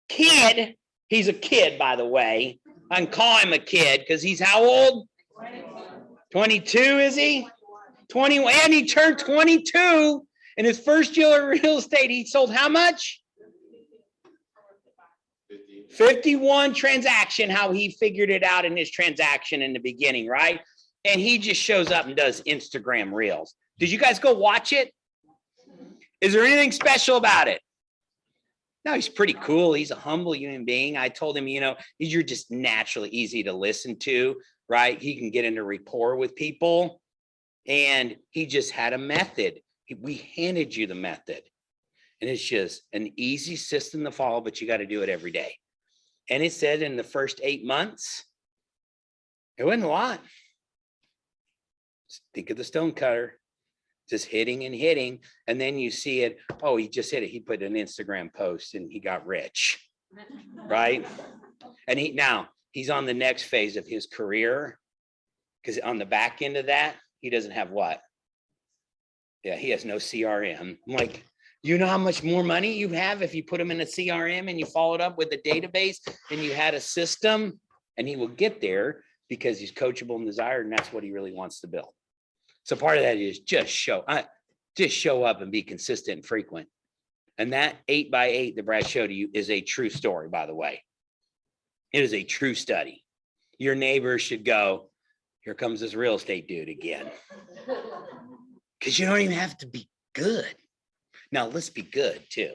kid. He's a kid, by the way. I can call him a kid because he's how old? 22, is he? 21, and he turned 22. In his first year of real estate, he sold how much? 51 transaction, how he figured it out in his transaction in the beginning, right? And he just shows up and does Instagram reels. Did you guys go watch it? Is there anything special about it? No, he's pretty cool. He's a humble human being. I told him, you're just naturally easy to listen to, right? He can get into rapport with people. And he just had a method. We handed you the method. And it's just an easy system to follow, but you got to do it every day. And it said in the first 8 months, it wasn't a lot. Just think of the stone cutter, just hitting and hitting. And then you see it. Oh, he just hit it. He put an Instagram post and he got rich, right? And now he's on the next phase of his career, because on the back end of that, he doesn't have what? Yeah, he has no CRM. I'm like, you know how much more money you have if you put him in a CRM and you followed up with a database and you had a system, and he will get there because he's coachable and desired, and that's what he really wants to build. So part of that is just show up and be consistent and frequent. And that 8x8 that Brad showed you is a true story, by the way. It is a true study. Your neighbor should go, here comes this real estate dude again. Because you don't even have to be good. Now, let's be good too.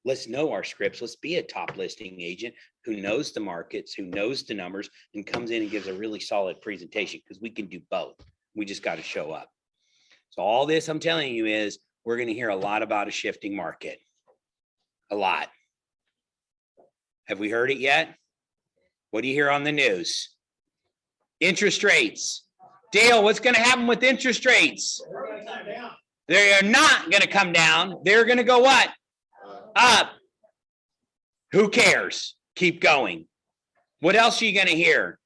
Let's know our scripts. Let's be a top listing agent who knows the markets, who knows the numbers, and comes in and gives a really solid presentation, because we can do both. We just got to show up. So all this I'm telling you is we're going to hear a lot about a shifting market. A lot. Have we heard it yet? What do you hear on the news? Interest rates. Dale, what's going to happen with interest rates? They are not going to come down. They're going to go what? Up. Who cares? Keep going. What else are you going to hear?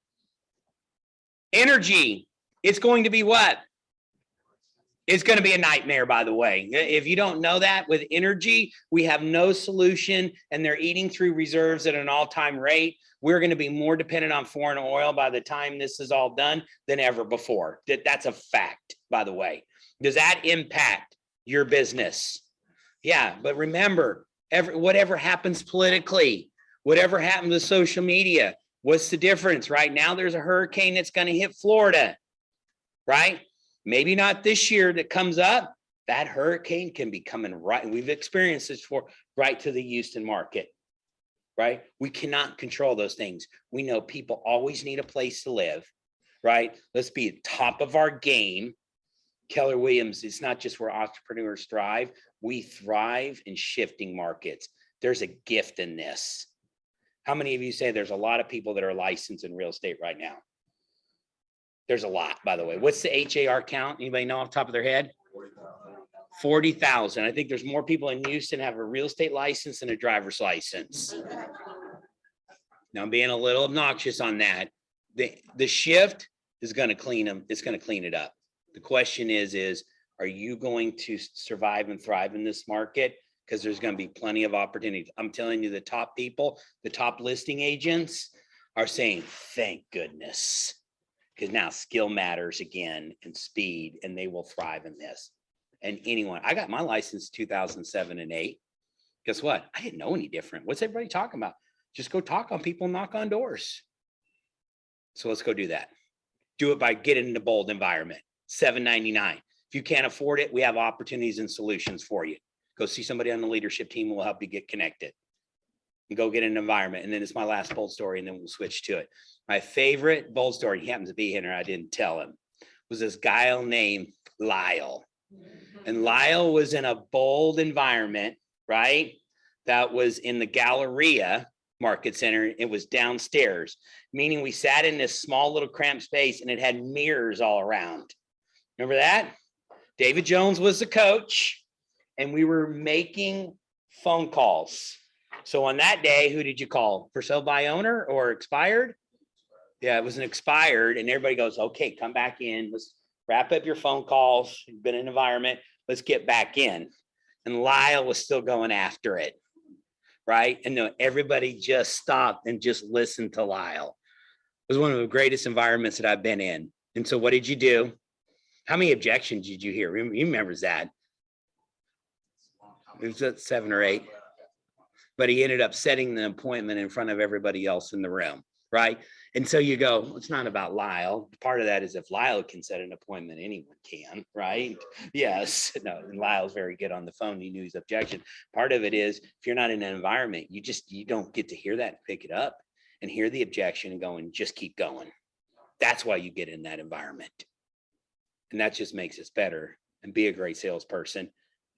Energy. It's going to be what? It's going to be a nightmare, by the way. If you don't know that, with energy, we have no solution and they're eating through reserves at an all-time rate. We're going to be more dependent on foreign oil by the time this is all done than ever before. That's a fact, by the way. Does that impact your business? Yeah, but remember, whatever happens politically, whatever happens with social media, what's the difference? Right now, there's a hurricane that's going to hit Florida, right? Maybe not this year that comes up. That hurricane can be coming right. We've experienced this before, right to the Houston market, right? We cannot control those things. We know people always need a place to live, right? Let's be at top of our game. Keller Williams, it's not just where entrepreneurs thrive. We thrive in shifting markets. There's a gift in this. How many of you say there's a lot of people that are licensed in real estate right now? There's a lot, by the way. What's the HAR count? Anybody know off the top of their head? 40,000. I think there's more people in Houston have a real estate license than a driver's license. Now I'm being a little obnoxious on that. The shift is going to clean them. It's going to clean it up. The question is, are you going to survive and thrive in this market? Because there's going to be plenty of opportunities. I'm telling you, the top people, the top listing agents are saying, thank goodness. Because now skill matters again and speed, and they will thrive in this. And anyone, I got my license 2007 and 8. Guess what? I didn't know any different. What's everybody talking about? Just go talk on people, knock on doors. So let's go do that. Do it by getting in the bold environment. $7.99. If you can't afford it, we have opportunities and solutions for you. Go see somebody on the leadership team who will help you get connected. And go get an environment. And then it's my last bold story, and then we'll switch to it. My favorite bold story, he happens to be here, I didn't tell him, was this guy named Lyle. And Lyle was in a bold environment, right? That was in the Galleria Market Center. It was downstairs, meaning we sat in this small little cramped space and it had mirrors all around. Remember that? David Jones was the coach and we were making phone calls. So on that day, who did you call? For sale by owner or expired? Yeah, it was an expired, and everybody goes, okay, come back in. Let's wrap up your phone calls. You've been in an environment. Let's get back in. And Lyle was still going after it, right? And no, everybody just stopped and just listened to Lyle. It was one of the greatest environments that I've been in. And so what did you do? How many objections did you hear? You remember that? It was 7 or 8. But he ended up setting the appointment in front of everybody else in the room, right? And so you go, well, it's not about Lyle. Part of that is if Lyle can set an appointment, anyone can, right? Yes. No, and Lyle's very good on the phone. He knew his objection. Part of it is if you're not in an environment, you don't get to hear that and pick it up and hear the objection and go and just keep going. That's why you get in that environment. And that just makes us better and be a great salesperson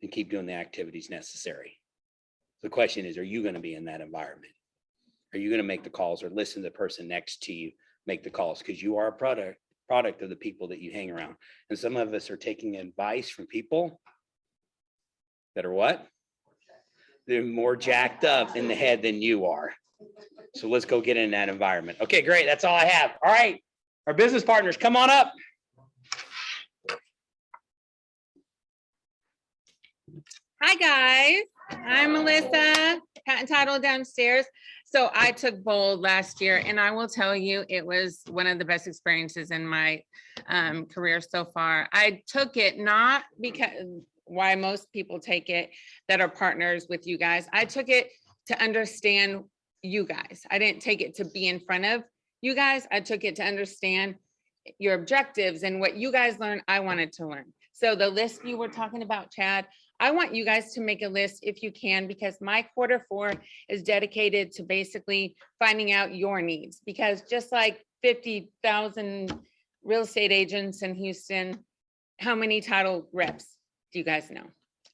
and keep doing the activities necessary. The question is, are you going to be in that environment? Are you going to make the calls or listen to the person next to you make the calls? Because you are a product of the people that you hang around. And some of us are taking advice from people that are what? They're more jacked up in the head than you are. So let's go get in that environment. Okay, great. That's all I have. All right. Our business partners, come on up. Hi, guys. I'm Melissa, patent title downstairs. So I took bold last year, and I will tell you, it was one of the best experiences in my career so far. I took it not because why most people take it that are partners with you guys. I took it to understand you guys. I didn't take it to be in front of you guys. I took it to understand your objectives and what you guys learned, I wanted to learn. So the list you were talking about, Chad, I want you guys to make a list if you can, because my Q4 is dedicated to basically finding out your needs. Because just like 50,000 real estate agents in Houston, how many title reps do you guys know?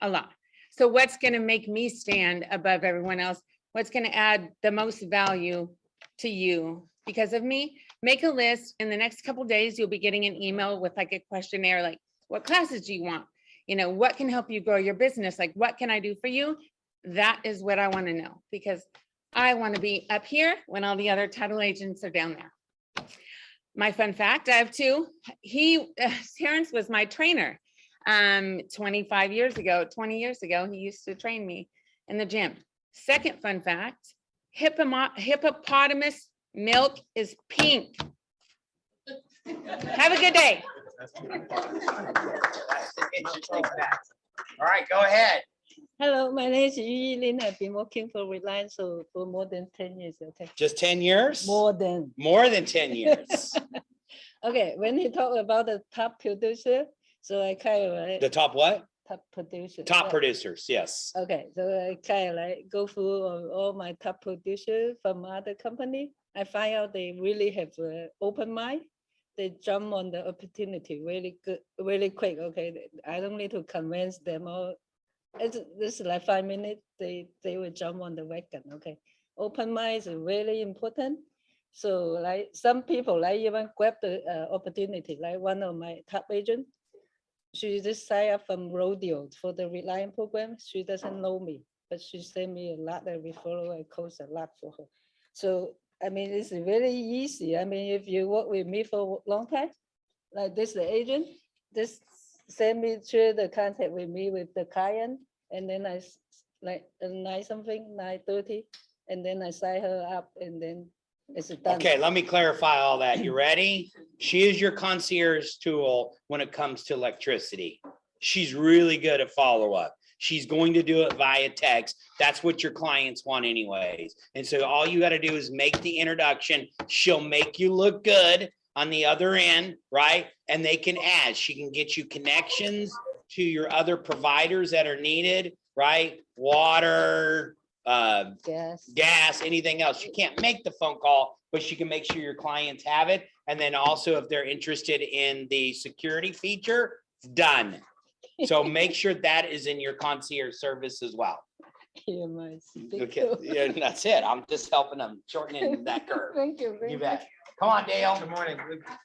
A lot. So what's going to make me stand above everyone else? What's going to add the most value to you because of me? Make a list. In the next couple of days, you'll be getting an email with like a questionnaire, like what classes do you want? You know, what can help you grow your business? Like, what can I do for you? That is what I want to know, because I want to be up here when all the other title agents are down there. My fun fact, I have two. Terrence was my trainer. 20 years ago, he used to train me in the gym. Second fun fact, hippopotamus milk is pink. Have a good day. All right, go ahead. Hello, my name is Yu Lin. I've been working for Reliance for more than 10 years. Okay. Just 10 years? More than. More than 10 years. Okay, when he talked about the top producer, so I kind of like. The top what? Top producer. Top yeah. producers, yes. Okay, so I kind of like go through all my top producers from other company. I find out they really have an open mind. They jump on the opportunity really good, really quick. Okay, I don't need to convince them or this is like 5 minutes. They will jump on the wagon. Okay, open mind is really important. So like some people like even grab the opportunity. Like one of my top agents, she just signed up from rodeo for the Reliant program. She doesn't know me, but she sent me a lot of referral. I coach a lot for her. So I mean, it's very easy. I mean, if you work with me for a long time, like this, the agent, just send me through the contact with me with the client, and then I like 9 something, 9:30, and then I sign her up, and then it's done. Okay, let me clarify all that. You ready? She is your concierge tool when it comes to electricity. She's really good at follow-up. She's going to do it via text. That's what your clients want anyways. And so all you got to do is make the introduction. She'll make you look good on the other end, right? And they can add. She can get you connections to your other providers that are needed, right? Water, gas, anything else. You can't make the phone call, but she can make sure your clients have it. And then also if they're interested in the security feature, it's done. So make sure that is in your concierge service as well. Okay, yeah, that's it. I'm just helping them shortening that curve. Thank you. You bet. Come on, Dale. Good morning.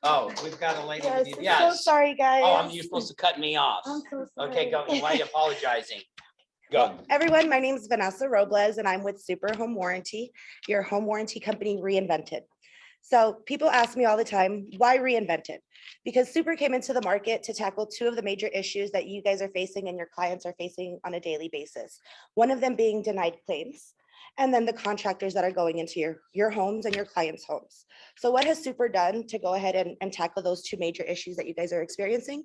Oh, We've got a lady. Yes, with you. I'm Yes. so sorry, guys. Oh, you're supposed to cut me off. I'm so sorry. Okay, go. Why are you apologizing? Go. Everyone, my name is Vanessa Robles and I'm with Super Home Warranty, your home warranty company reinvented. So people ask me all the time, why reinvented? Because Super came into the market to tackle 2 of the major issues that you guys are facing and your clients are facing on a daily basis. One of them being denied claims, and then the contractors that are going into your homes and your clients' homes. So what has Super done to go ahead and tackle those 2 major issues that you guys are experiencing?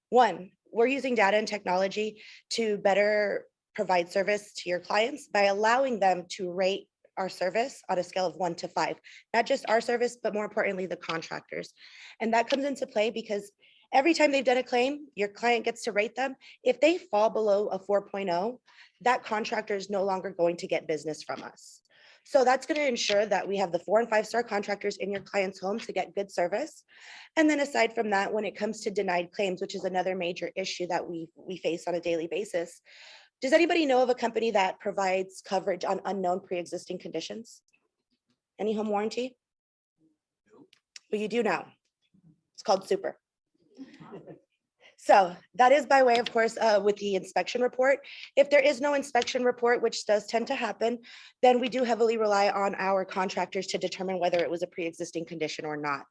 One, we're using data and technology to better provide service to your clients by allowing them to rate our service on a scale of 1 to 5, not just our service, but more importantly, the contractors. And that comes into play because every time they've done a claim, your client gets to rate them. If they fall below a 4.0, that contractor is no longer going to get business from us. So that's going to ensure that we have the 4- and 5-star contractors in your client's home to get good service. And then aside from that, when it comes to denied claims, which is another major issue that we face on a daily basis, does anybody know of a company that provides coverage on unknown pre-existing conditions? Any home warranty? Well, you do know. It's called Super. So that is by way, of course, with the inspection report. If there is no inspection report, which does tend to happen, then we do heavily rely on our contractors to determine whether it was a pre-existing condition or not.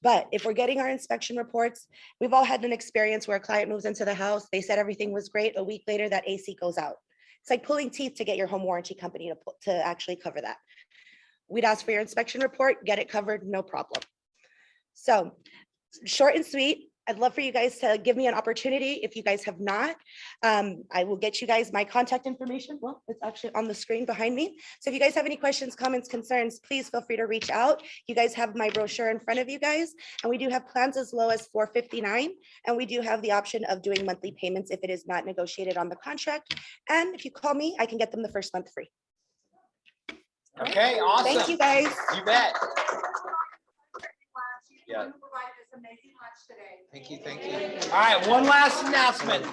But if we're getting our inspection reports, we've all had an experience where a client moves into the house, they said everything was great, a week later that AC goes out. It's like pulling teeth to get your home warranty company to actually cover that. We'd ask for your inspection report, get it covered, no problem. So short and sweet. I'd love for you guys to give me an opportunity. If you guys have not, I will get you guys my contact information. Well, it's actually on the screen behind me. So if you guys have any questions, comments, concerns, please feel free to reach out. You guys have my brochure in front of you guys. And we do have plans as low as $459. And we do have the option of doing monthly payments if it is not negotiated on the contract. And if you call me, I can get them the first month free. Okay, awesome. Thank you, guys. You bet. Yeah. Thank you. All right, one last announcement.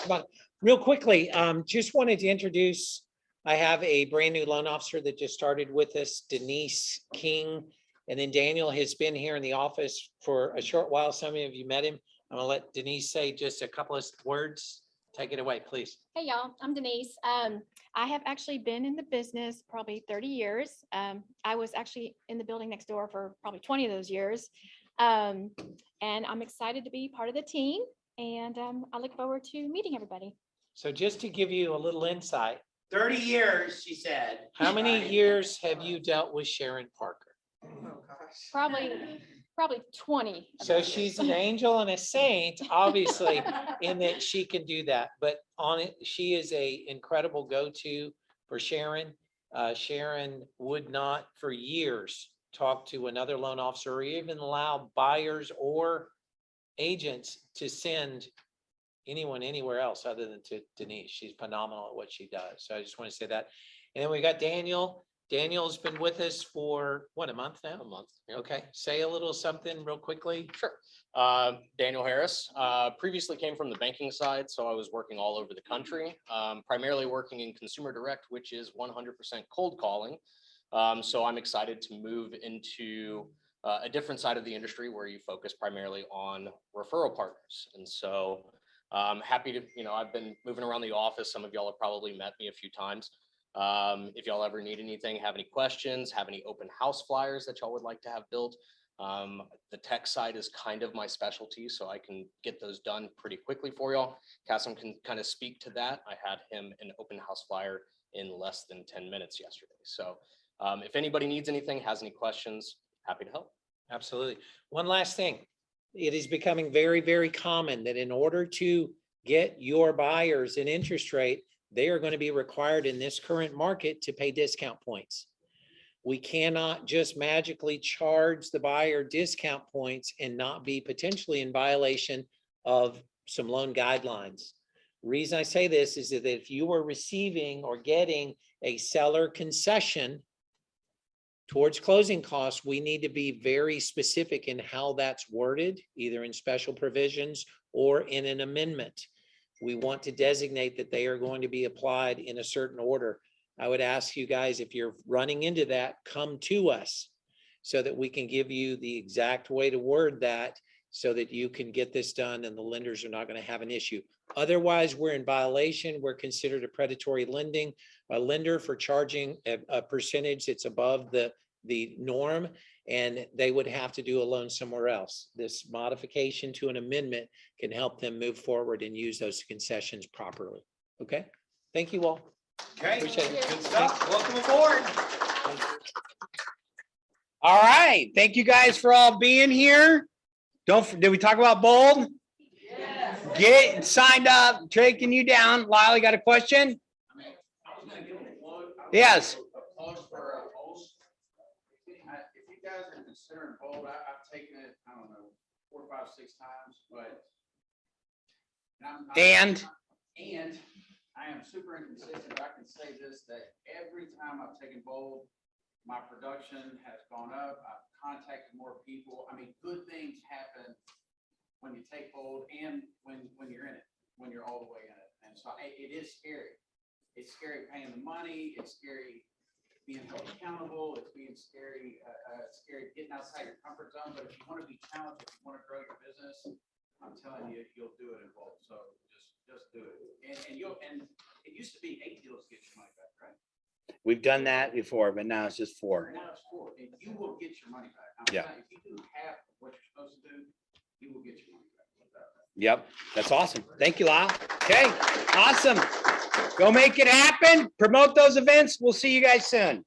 But real quickly, just wanted to introduce, I have a brand new loan officer that just started with us, Denise King. And then Daniel has been here in the office for a short while. Some of you met him. I'm gonna let Denise say just a couple of words. Take it away, please. Hey, y'all, I'm Denise. I have actually been in the business probably 30 years. I was actually in the building next door for probably 20 of those years. And I'm excited to be part of the team. And I look forward to meeting everybody. So just to give you a little insight, 30 years, she said. how many years have you dealt with Sharon Parker? Probably 20. So she's an angel and a saint, obviously, in that she can do that. But on it, she is a incredible go-to for Sharon. Sharon would not for years talk to another loan officer or even allow buyers or agents to send anyone anywhere else other than to Denise. She's phenomenal at what she does. So I just want to say that. And then we got Daniel. Daniel's been with us for what, a month now? A month. Okay, say a little something real quickly. Sure. Daniel Harris, previously came from the banking side, so I was working all over the country, primarily working in consumer direct, which is 100% cold calling. So I'm excited to move into a different side of the industry where you focus primarily on referral partners. And so I'm happy to, I've been moving around the office. Some of y'all have probably met me a few times. If y'all ever need anything, have any questions, have any open house flyers that y'all would like to have built. The tech side is kind of my specialty, so I can get those done pretty quickly for y'all. Cassim can kind of speak to that. I had him an open house flyer in less than 10 minutes yesterday. So if anybody needs anything, has any questions, happy to help. Absolutely. One last thing. It is becoming very, very common that in order to get your buyers an interest rate, they are going to be required in this current market to pay discount points. We cannot just magically charge the buyer discount points and not be potentially in violation of some loan guidelines. Reason I say this is that if you are receiving or getting a seller concession towards closing costs, we need to be very specific in how that's worded, either in special provisions or in an amendment. We want to designate that they are going to be applied in a certain order. I would ask you guys, if you're running into that, come to us so that we can give you the exact way to word that so that you can get this done and the lenders are not going to have an issue. Otherwise, we're in violation. We're considered a predatory lender for charging a percentage that's above the norm, and they would have to do a loan somewhere else. This modification to an amendment can help them move forward and use those concessions properly. Okay, thank you all. Okay, Appreciate it. good stuff. Welcome aboard. All right, thank you guys for all being here. Did we talk about bold? Yeah. Get signed up, taking you down. Lyle, you got a question? Yes. If you guys are considering bold, I've taken it, I don't know, 4, 5, 6 times, but. And I am super inconsistent, but I can say this, that every time I've taken bold, my production has gone up. I've contacted more people. I mean, good things happen when you take bold and when you're in it, when you're all the way in it. And so it is scary. It's scary paying the money. It's scary being held accountable. It's being scary, scary getting outside your comfort zone. But if you want to be challenged, if you want to grow your business, I'm telling you, you'll do it in bold. So just do it. And it used to be 8 deals to get your money back, right? We've done that before, but now it's just 4. Now it's 4, and you will get your money back. Yeah. If you do half of what you're supposed to do, you will get your money back. Yep, that's awesome. Thank you, Lyle. Okay, awesome. Go make it happen. Promote those events. We'll see you guys soon.